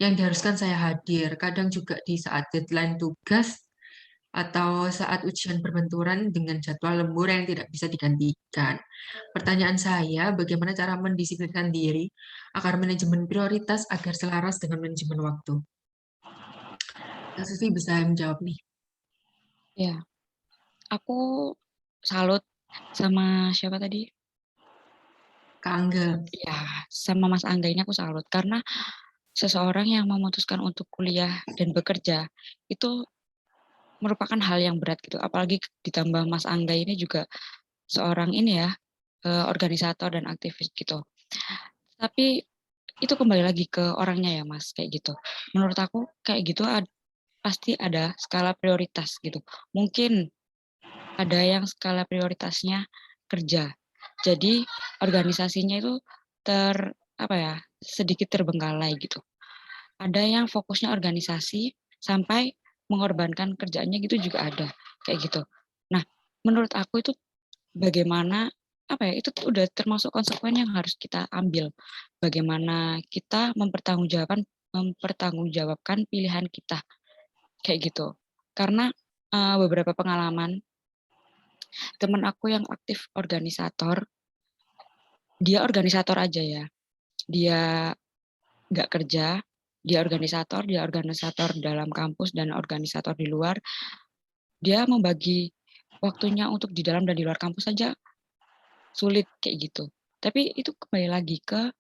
yang diharuskan saya hadir. Kadang juga di saat deadline tugas atau saat ujian berbenturan dengan jadwal lembur yang tidak bisa digantikan. Pertanyaan saya, bagaimana cara mendisiplinkan diri agar manajemen prioritas agar selaras dengan manajemen waktu? Kak Sufi bisa menjawab nih. Ya, aku salut sama siapa tadi? Kak Angga. Ya, sama Mas Angga ini aku salut karena seseorang yang memutuskan untuk kuliah dan bekerja itu merupakan hal yang berat gitu. Apalagi ditambah Mas Angga ini juga seorang ini ya, organisator dan aktivis gitu. Tapi itu kembali lagi ke orangnya ya Mas, kayak gitu. Menurut aku kayak gitu pasti ada skala prioritas gitu. Mungkin ada yang skala prioritasnya kerja. Jadi organisasinya itu sedikit terbengkalai gitu. Ada yang fokusnya organisasi sampai mengorbankan kerjaannya gitu juga ada kayak gitu. Nah, menurut aku itu bagaimana itu udah termasuk konsekuensi yang harus kita ambil. Bagaimana kita mempertanggungjawabkan pilihan kita kayak gitu. Karena beberapa pengalaman teman aku yang aktif organisator, dia organisator aja ya. Dia nggak kerja, dia organisator dalam kampus dan organisator di luar. Dia membagi waktunya untuk di dalam dan di luar kampus saja sulit kayak gitu. Tapi itu kembali lagi ke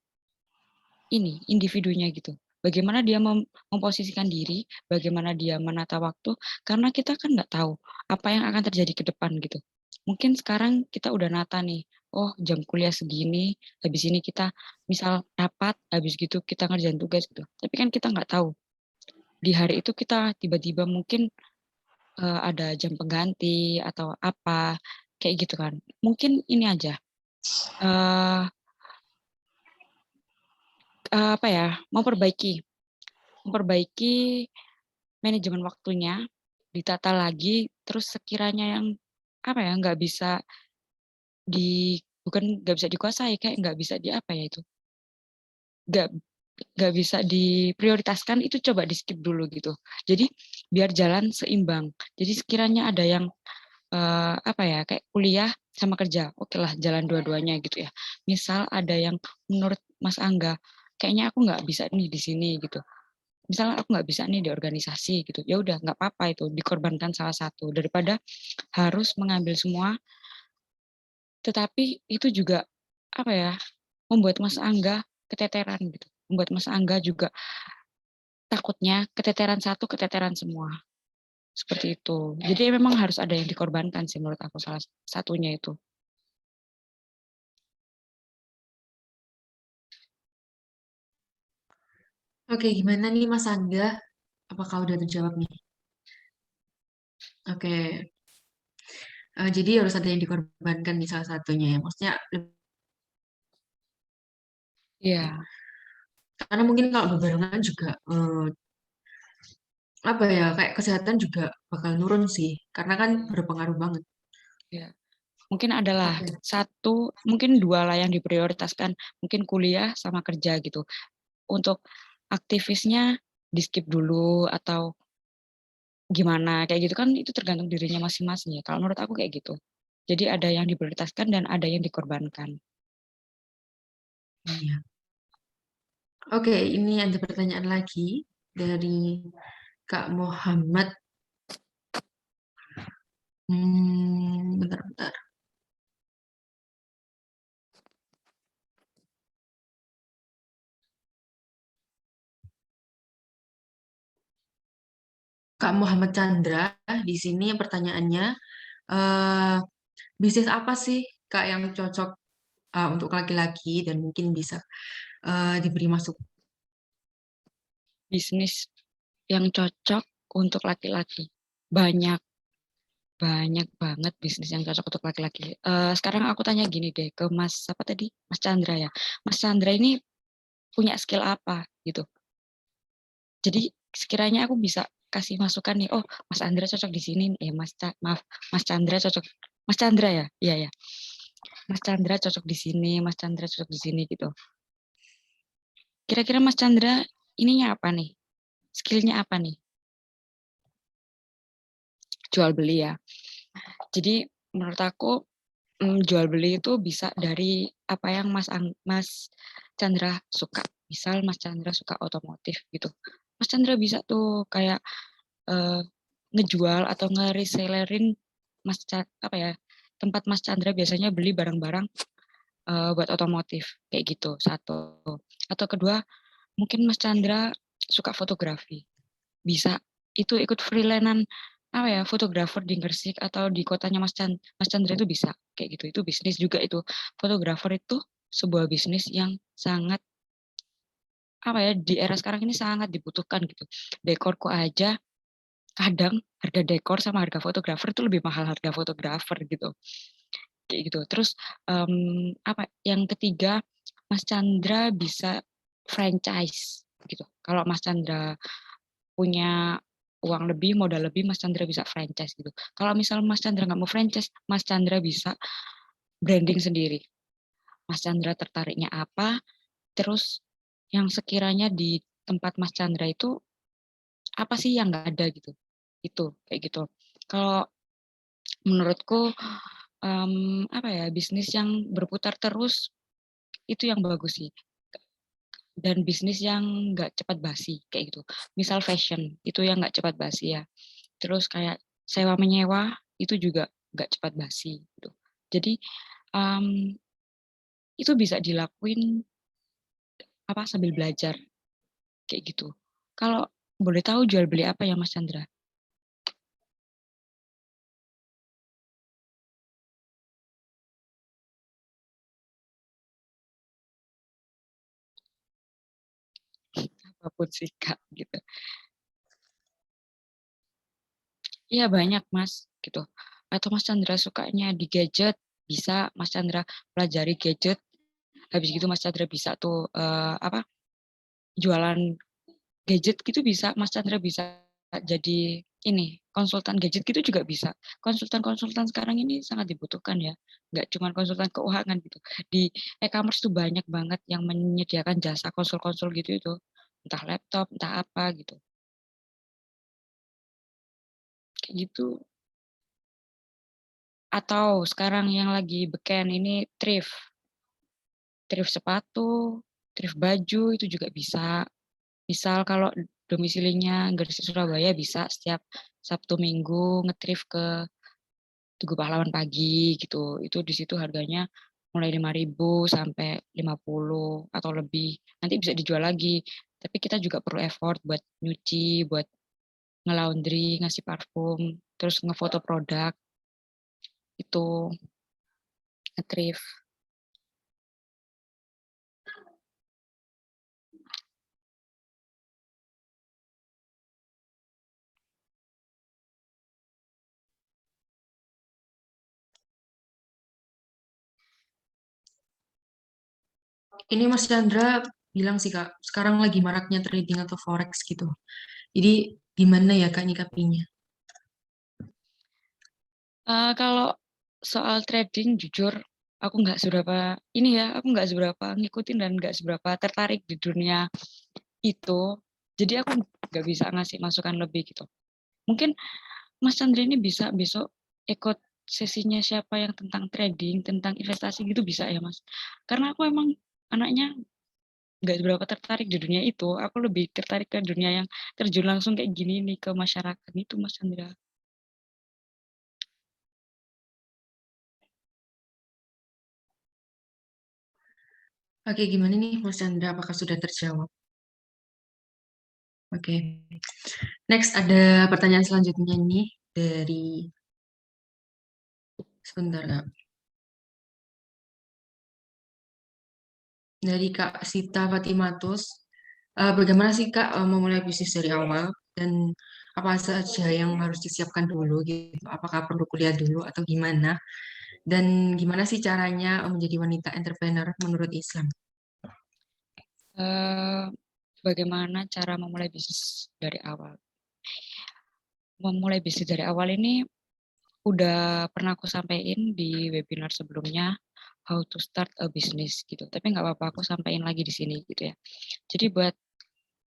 individunya gitu. Bagaimana dia memposisikan diri, bagaimana dia menata waktu, karena kita kan nggak tahu apa yang akan terjadi ke depan gitu. Mungkin sekarang kita udah nata nih, oh jam kuliah segini, habis ini kita misal rapat, habis gitu kita ngerjain tugas gitu. Tapi kan kita nggak tahu. Di hari itu kita tiba-tiba mungkin ada jam pengganti atau apa, kayak gitu kan. Mungkin ini aja, memperbaiki manajemen waktunya, ditata lagi, terus sekiranya yang nggak bisa bukan nggak bisa dikuasai, kayak nggak bisa nggak nggak bisa diprioritaskan, itu coba di skip dulu gitu. Jadi biar jalan seimbang. Jadi sekiranya ada yang kayak kuliah sama kerja, oke lah jalan dua-duanya gitu ya. Misal ada yang menurut Mas Angga, kayaknya aku nggak bisa nih di sini gitu. Misalnya aku nggak bisa nih di organisasi gitu, ya udah nggak apa-apa, itu dikorbankan salah satu daripada harus mengambil semua. Tetapi itu juga membuat Mas Angga keteteran gitu, membuat Mas Angga juga takutnya keteteran satu, keteteran semua, seperti itu. Jadi memang harus ada yang dikorbankan sih menurut aku, salah satunya itu. Oke, gimana nih Mas Angga? Apakah udah terjawab nih? Oke, jadi harus ada yang dikorbankan di salah satunya ya. Maksudnya, Iya, karena mungkin kalau berbarengan juga, kayak kesehatan juga bakal nurun sih. Karena kan berpengaruh banget. iya. Mungkin adalah Oke. mungkin dua lah yang diprioritaskan, mungkin kuliah sama kerja gitu. Untuk aktivisnya di skip dulu atau gimana, kayak gitu kan itu tergantung dirinya masing-masing ya. Kalau menurut aku kayak gitu. Jadi ada yang diprioritaskan dan ada yang dikorbankan. Iya. Oke, ini ada pertanyaan lagi dari Kak Muhammad. Bentar-bentar. Kak Muhammad Chandra di sini pertanyaannya, eh, bisnis apa sih Kak yang cocok untuk laki-laki dan mungkin bisa diberi masuk? Bisnis yang cocok untuk laki-laki. Banyak, banyak banget bisnis yang cocok untuk laki-laki. Sekarang aku tanya gini deh ke Mas, apa tadi? Mas Chandra ya. Mas Chandra ini punya skill apa gitu. Jadi sekiranya aku bisa kasih masukan nih, oh Mas Chandra cocok di sini, Mas Chandra cocok, Mas Chandra ya, iya ya, Mas Chandra cocok di sini, Mas Chandra cocok di sini gitu. Kira-kira Mas Chandra ininya apa nih? Skillnya apa nih? Jual beli ya. Jadi menurut aku jual beli itu bisa dari apa yang Mas Chandra suka. Misal Mas Chandra suka otomotif gitu. Mas Chandra bisa tuh kayak ngejual atau nge-resellerin tempat Mas Chandra biasanya beli barang-barang buat otomotif kayak gitu, satu. Atau kedua, mungkin Mas Chandra suka fotografi, bisa itu ikut freelance-an apa ya, fotografer di Gresik atau di kotanya Mas Chandra itu bisa kayak gitu. Itu bisnis juga itu. Fotografer itu sebuah bisnis yang sangat apa ya, di era sekarang ini sangat dibutuhkan gitu. Dekorku aja kadang harga dekor sama harga fotografer itu lebih mahal harga fotografer gitu. Kayak gitu. Terus apa yang ketiga, Mas Chandra bisa franchise gitu. Kalau Mas Chandra punya uang lebih, modal lebih, Mas Chandra bisa franchise gitu. Kalau misal Mas Chandra nggak mau franchise, Mas Chandra bisa branding sendiri. Mas Chandra tertariknya apa, terus yang sekiranya di tempat Mas Chandra itu apa sih yang nggak ada gitu. Itu kayak gitu. Kalau menurutku apa ya, bisnis yang berputar terus itu yang bagus sih. Dan bisnis yang nggak cepat basi kayak gitu. Misal fashion itu yang nggak cepat basi ya. Terus kayak sewa menyewa itu juga nggak cepat basi gitu. Jadi itu bisa dilakuin apa sambil belajar kayak gitu. Kalau boleh tahu jual beli apa ya Mas Chandra? Apapun sih Kak gitu. Iya banyak Mas gitu. Atau Mas Chandra sukanya di gadget, bisa Mas Chandra pelajari gadget. Habis gitu Mas Chandra bisa tuh apa jualan gadget gitu bisa. Mas Chandra bisa jadi ini konsultan gadget gitu juga bisa. Konsultan-konsultan sekarang ini sangat dibutuhkan ya. Nggak cuma konsultan keuangan gitu. Di e-commerce tuh banyak banget yang menyediakan jasa konsul-konsul gitu itu. Entah laptop, entah apa gitu. Kayak gitu. Atau sekarang yang lagi beken ini thrift. Thrift sepatu, thrift baju itu juga bisa. Misal kalau domisilinya Gresik Surabaya bisa setiap Sabtu Minggu nge-thrift ke Tugu Pahlawan pagi gitu. Itu di situ harganya mulai 5.000 sampai 50 atau lebih. Nanti bisa dijual lagi. Tapi kita juga perlu effort buat nyuci, buat nge-laundry, ngasih parfum, terus ngefoto produk itu nge-thrift. Ini Mas Chandra bilang sih Kak, sekarang lagi maraknya trading atau forex gitu. Jadi gimana ya Kak nyikapinya? Kalau soal trading jujur aku nggak seberapa ini ya, aku nggak seberapa ngikutin dan nggak seberapa tertarik di dunia itu. Jadi aku nggak bisa ngasih masukan lebih gitu. Mungkin Mas Chandra ini bisa besok ikut sesinya siapa yang tentang trading, tentang investasi gitu bisa ya Mas. Karena aku emang anaknya nggak seberapa tertarik di dunia itu. Aku lebih tertarik ke dunia yang terjun langsung kayak gini nih ke masyarakat itu Mas Chandra. Oke, gimana nih Mas Chandra? Apakah sudah terjawab? Oke. Next ada pertanyaan selanjutnya nih dari sebentar Kak. Dari Kak Sita Fatimatus. Bagaimana sih Kak memulai bisnis dari awal dan apa saja yang harus disiapkan dulu gitu? Apakah perlu kuliah dulu atau gimana? Dan gimana sih caranya menjadi wanita entrepreneur menurut Islam? Eh, Bagaimana cara memulai bisnis dari awal? Memulai bisnis dari awal ini udah pernah aku sampaikan di webinar sebelumnya, how to start a business gitu. Tapi nggak apa-apa aku sampaikan lagi di sini gitu ya. Jadi buat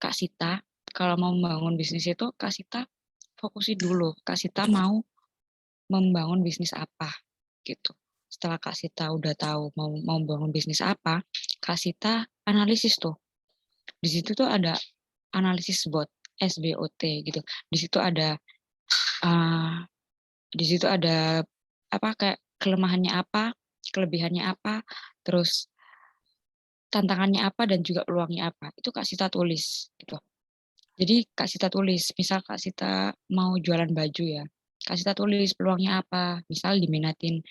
Kak Sita, kalau mau membangun bisnis itu Kak Sita fokusin dulu. Kak Sita mau membangun bisnis apa gitu. Setelah Kak Sita udah tahu mau membangun bisnis apa, Kak Sita analisis tuh. Di situ tuh ada analisis SWOT, SWOT gitu. Di situ ada uh, di situ ada apa kayak kelemahannya apa, kelebihannya apa, terus tantangannya apa dan juga peluangnya apa, itu Kak Sita tulis gitu. Jadi Kak Sita tulis, misal Kak Sita mau jualan baju ya, Kak Sita tulis peluangnya apa, misal diminatin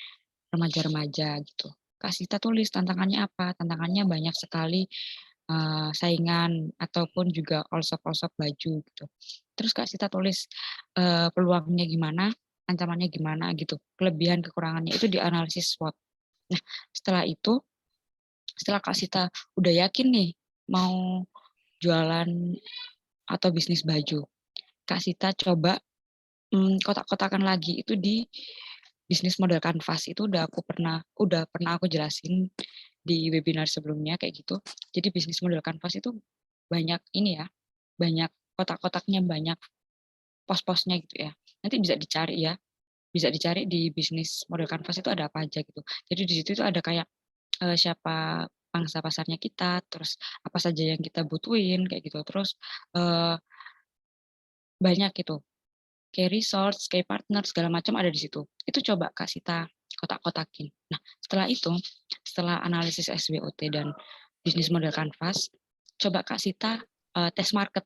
remaja-remaja gitu. Kak Sita tulis tantangannya apa, tantangannya banyak sekali, saingan ataupun juga all-shop baju gitu. Terus Kak Sita tulis, peluangnya gimana, ancamannya gimana gitu, kelebihan kekurangannya itu dianalisis SWOT. Nah, setelah itu, setelah Kak Sita udah yakin nih mau jualan atau bisnis baju, Kak Sita coba kotak-kotakan lagi itu di bisnis model kanvas. Itu udah pernah aku jelasin di webinar sebelumnya kayak gitu. Jadi bisnis model kanvas itu banyak ini ya, banyak kotak-kotaknya, banyak pos-posnya gitu ya. Nanti bisa dicari ya, bisa dicari di bisnis model kanvas itu ada apa aja gitu. Jadi di situ itu ada kayak siapa pangsa pasarnya kita, terus apa saja yang kita butuhin kayak gitu. Terus banyak gitu. Kayak resource, kayak partner, segala macam ada di situ. Itu coba Kak Sita kotak-kotakin. Nah, setelah itu, setelah analisis SWOT dan bisnis model kanvas, coba Kak Sita tes market.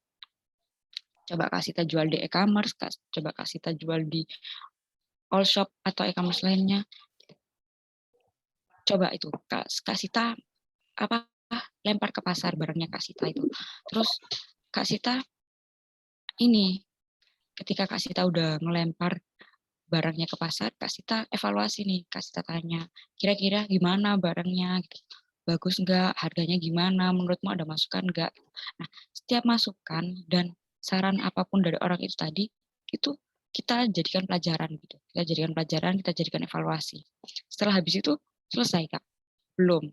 Coba Kak Sita jual di e-commerce, coba Kak Sita jual di all shop atau e-commerce lainnya. Coba itu, Kak Sita lempar ke pasar barangnya Kak Sita itu. Terus Kak Sita ini, ketika Kak Sita udah ngelempar barangnya ke pasar, Kak Sita evaluasi nih, Kak Sita tanya, kira-kira gimana barangnya, gitu. Bagus nggak, harganya gimana, menurutmu ada masukan nggak? Nah, setiap masukan dan saran apapun dari orang itu tadi, itu kita jadikan pelajaran gitu. Kita jadikan pelajaran, kita jadikan evaluasi. Setelah habis itu, selesai Kak? Belum.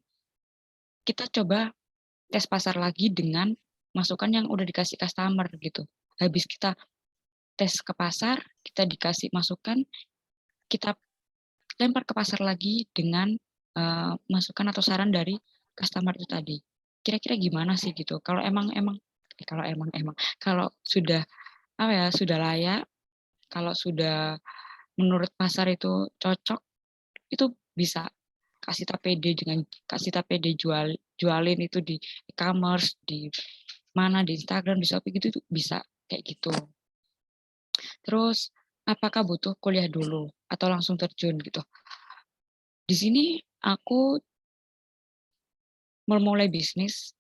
Kita coba tes pasar lagi dengan masukan yang udah dikasih customer gitu. Habis kita tes ke pasar, kita dikasih masukan, kita lempar ke pasar lagi dengan masukan atau saran dari customer itu tadi. Kira-kira gimana sih gitu? Kalau sudah sudah layak, kalau sudah menurut pasar itu cocok, itu bisa kasih PD jualin itu di e-commerce, di mana, di Instagram, di Shopee gitu bisa kayak gitu. Terus apakah butuh kuliah dulu atau langsung terjun gitu? Di sini aku memulai bisnis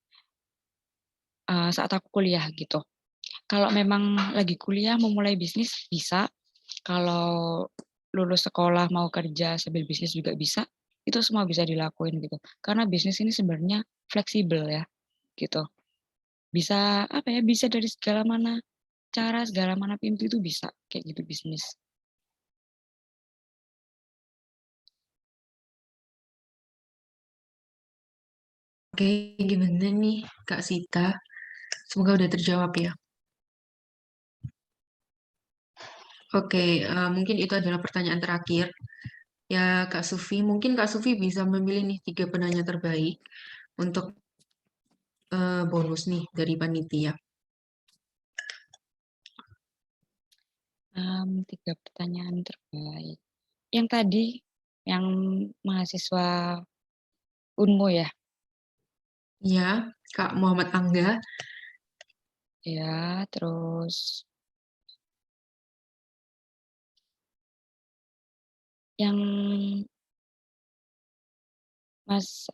saat aku kuliah gitu. Kalau memang lagi kuliah memulai bisnis bisa, kalau lulus sekolah mau kerja sambil bisnis juga bisa, itu semua bisa dilakuin gitu. Karena bisnis ini sebenarnya fleksibel ya gitu. Bisa bisa dari segala mana cara, segala mana pintu itu bisa kayak gitu bisnis. Oke, gimana nih Kak Sita? Semoga udah terjawab ya. Oke, mungkin itu adalah pertanyaan terakhir. Ya, Kak Sufi, mungkin Kak Sufi bisa memilih nih 3 penanya terbaik untuk bonus nih dari panitia. 3 pertanyaan terbaik. Yang tadi, yang mahasiswa Unmu ya? Ya, Kak Muhammad Angga. Ya, terus yang Mas,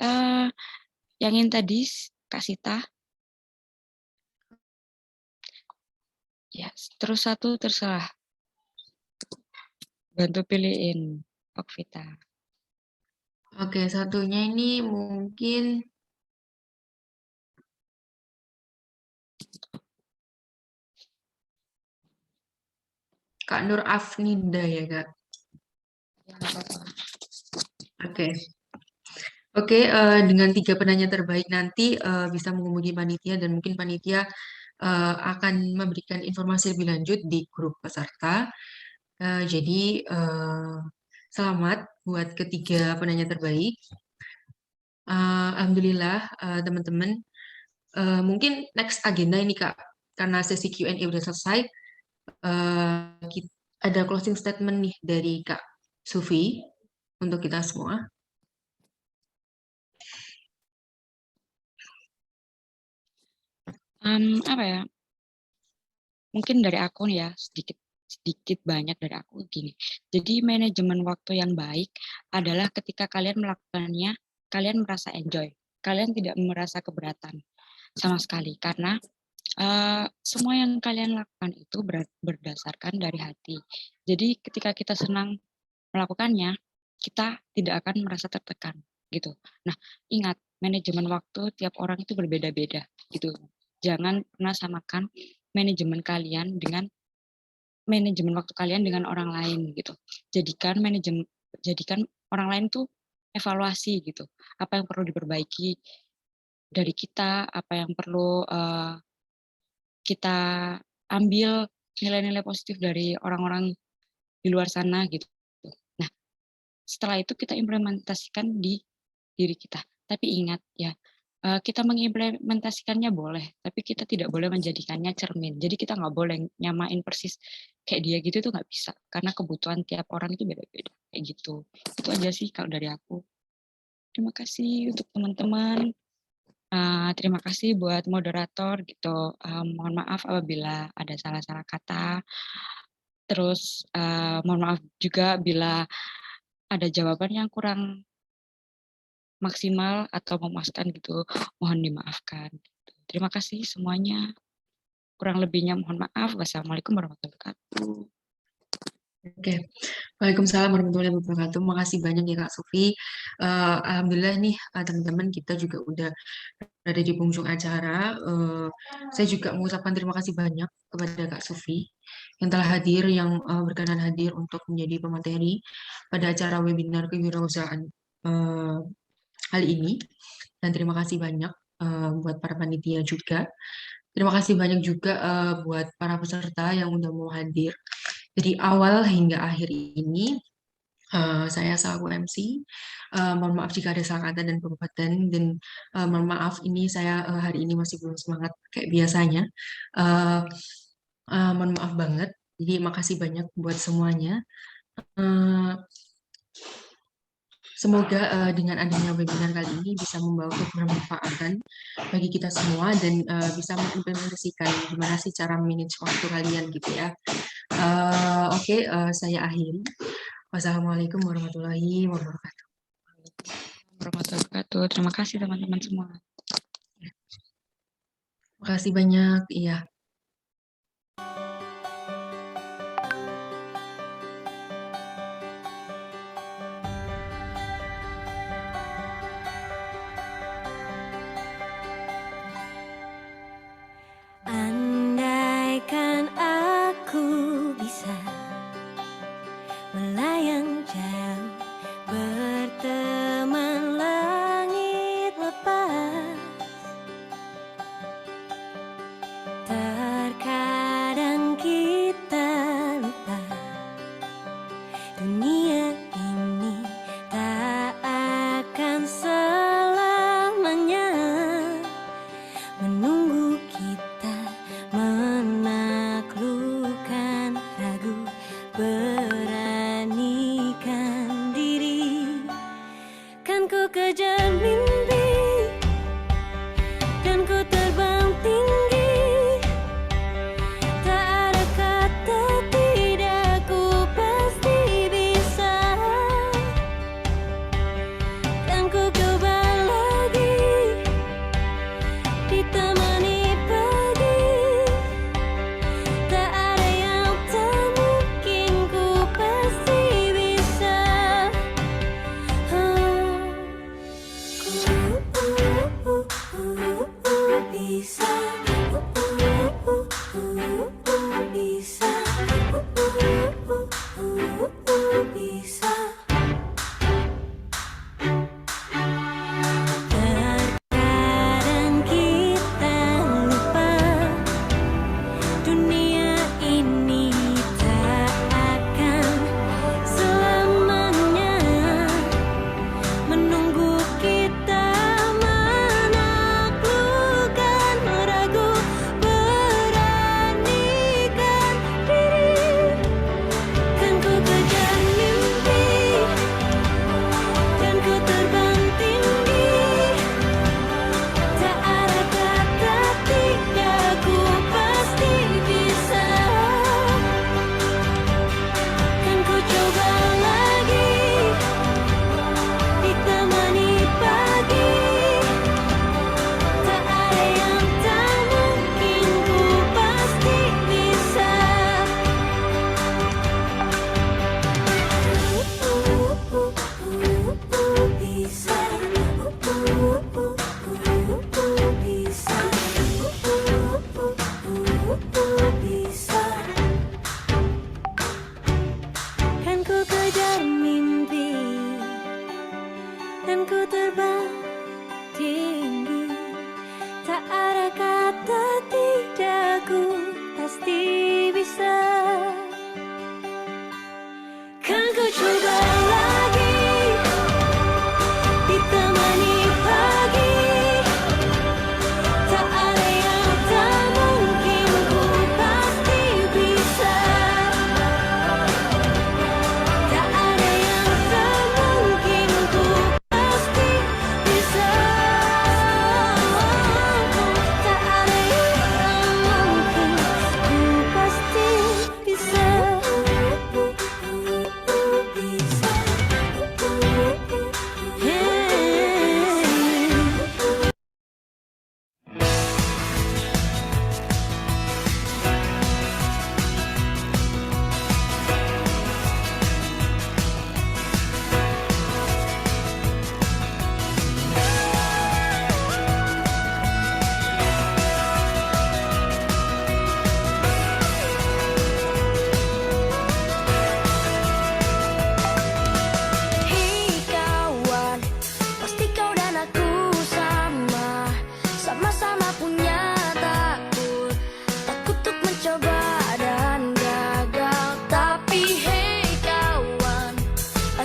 yang ini tadi Kak Sita. Ya, terus satu terserah. Bantu pilihin, Okvita. Oke, satunya ini mungkin Kak Nur Afninda ya, Kak. Ya, nggak apa-apa. Oke. Oke, dengan 3 penanya terbaik nanti bisa menghubungi panitia dan mungkin panitia akan memberikan informasi lebih lanjut di grup peserta. Jadi selamat buat ketiga penanya terbaik. Alhamdulillah teman-teman. Mungkin next agenda ini Kak, karena sesi Q&A udah selesai, ada closing statement nih dari Kak Sufi untuk kita semua. Apa ya, mungkin dari aku nih ya, sedikit banyak dari aku gini. Jadi manajemen waktu yang baik adalah ketika kalian melakukannya, kalian merasa enjoy, kalian tidak merasa keberatan sama sekali. Karena semua yang kalian lakukan itu berdasarkan dari hati. Jadi ketika kita senang melakukannya, kita tidak akan merasa tertekan gitu. Nah, ingat manajemen waktu tiap orang itu berbeda-beda gitu. Jangan pernah samakan manajemen kalian dengan manajemen waktu kalian dengan orang lain gitu. Jadikan orang lain tuh evaluasi gitu. Apa yang perlu diperbaiki dari kita, apa yang perlu kita ambil nilai-nilai positif dari orang-orang di luar sana gitu. Nah, setelah itu kita implementasikan di diri kita. Tapi ingat ya, kita mengimplementasikannya boleh, tapi kita tidak boleh menjadikannya cermin. Jadi kita nggak boleh nyamain persis kayak dia gitu, itu nggak bisa. Karena kebutuhan tiap orang itu beda-beda, kayak gitu. Itu aja sih kalau dari aku. Terima kasih untuk teman-teman. Terima kasih buat moderator gitu. Mohon maaf apabila ada salah-salah kata. Terus mohon maaf juga bila ada jawaban yang kurang maksimal atau memuaskan gitu, mohon dimaafkan. Terima kasih semuanya. Kurang lebihnya mohon maaf. Wassalamualaikum warahmatullahi wabarakatuh. Oke, Waalaikumsalam warahmatullahi wabarakatuh. Makasih banyak ya Kak Sufi. Alhamdulillah nih teman-teman kita juga udah berada di penghujung acara. Saya juga mengucapkan terima kasih banyak kepada Kak Sufi yang telah hadir, yang berkenan hadir untuk menjadi pemateri pada acara webinar kewirausahaan kali ini. Dan terima kasih banyak buat para panitia juga. Terima kasih banyak juga buat para peserta yang udah mau hadir dari awal hingga akhir ini. Saya selaku MC. Mohon maaf jika ada salah kata dan perbuatan, dan mohon maaf ini saya hari ini masih belum semangat kayak biasanya. Uh, Mohon maaf banget. Jadi makasih banyak buat semuanya. Uh, Semoga dengan adanya webinar kali ini bisa membawa kebermanfaatan bagi kita semua dan bisa mengimplementasikan gimana sih cara manage waktu kalian gitu ya. Oke, saya akhiri. Wassalamualaikum warahmatullahi wabarakatuh. Warahmatullahi wabarakatuh. Terima kasih teman-teman semua. Terima kasih banyak. Iya. Andaikan aku bisa melayang jauh, berteman langit lepas,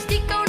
pasti kau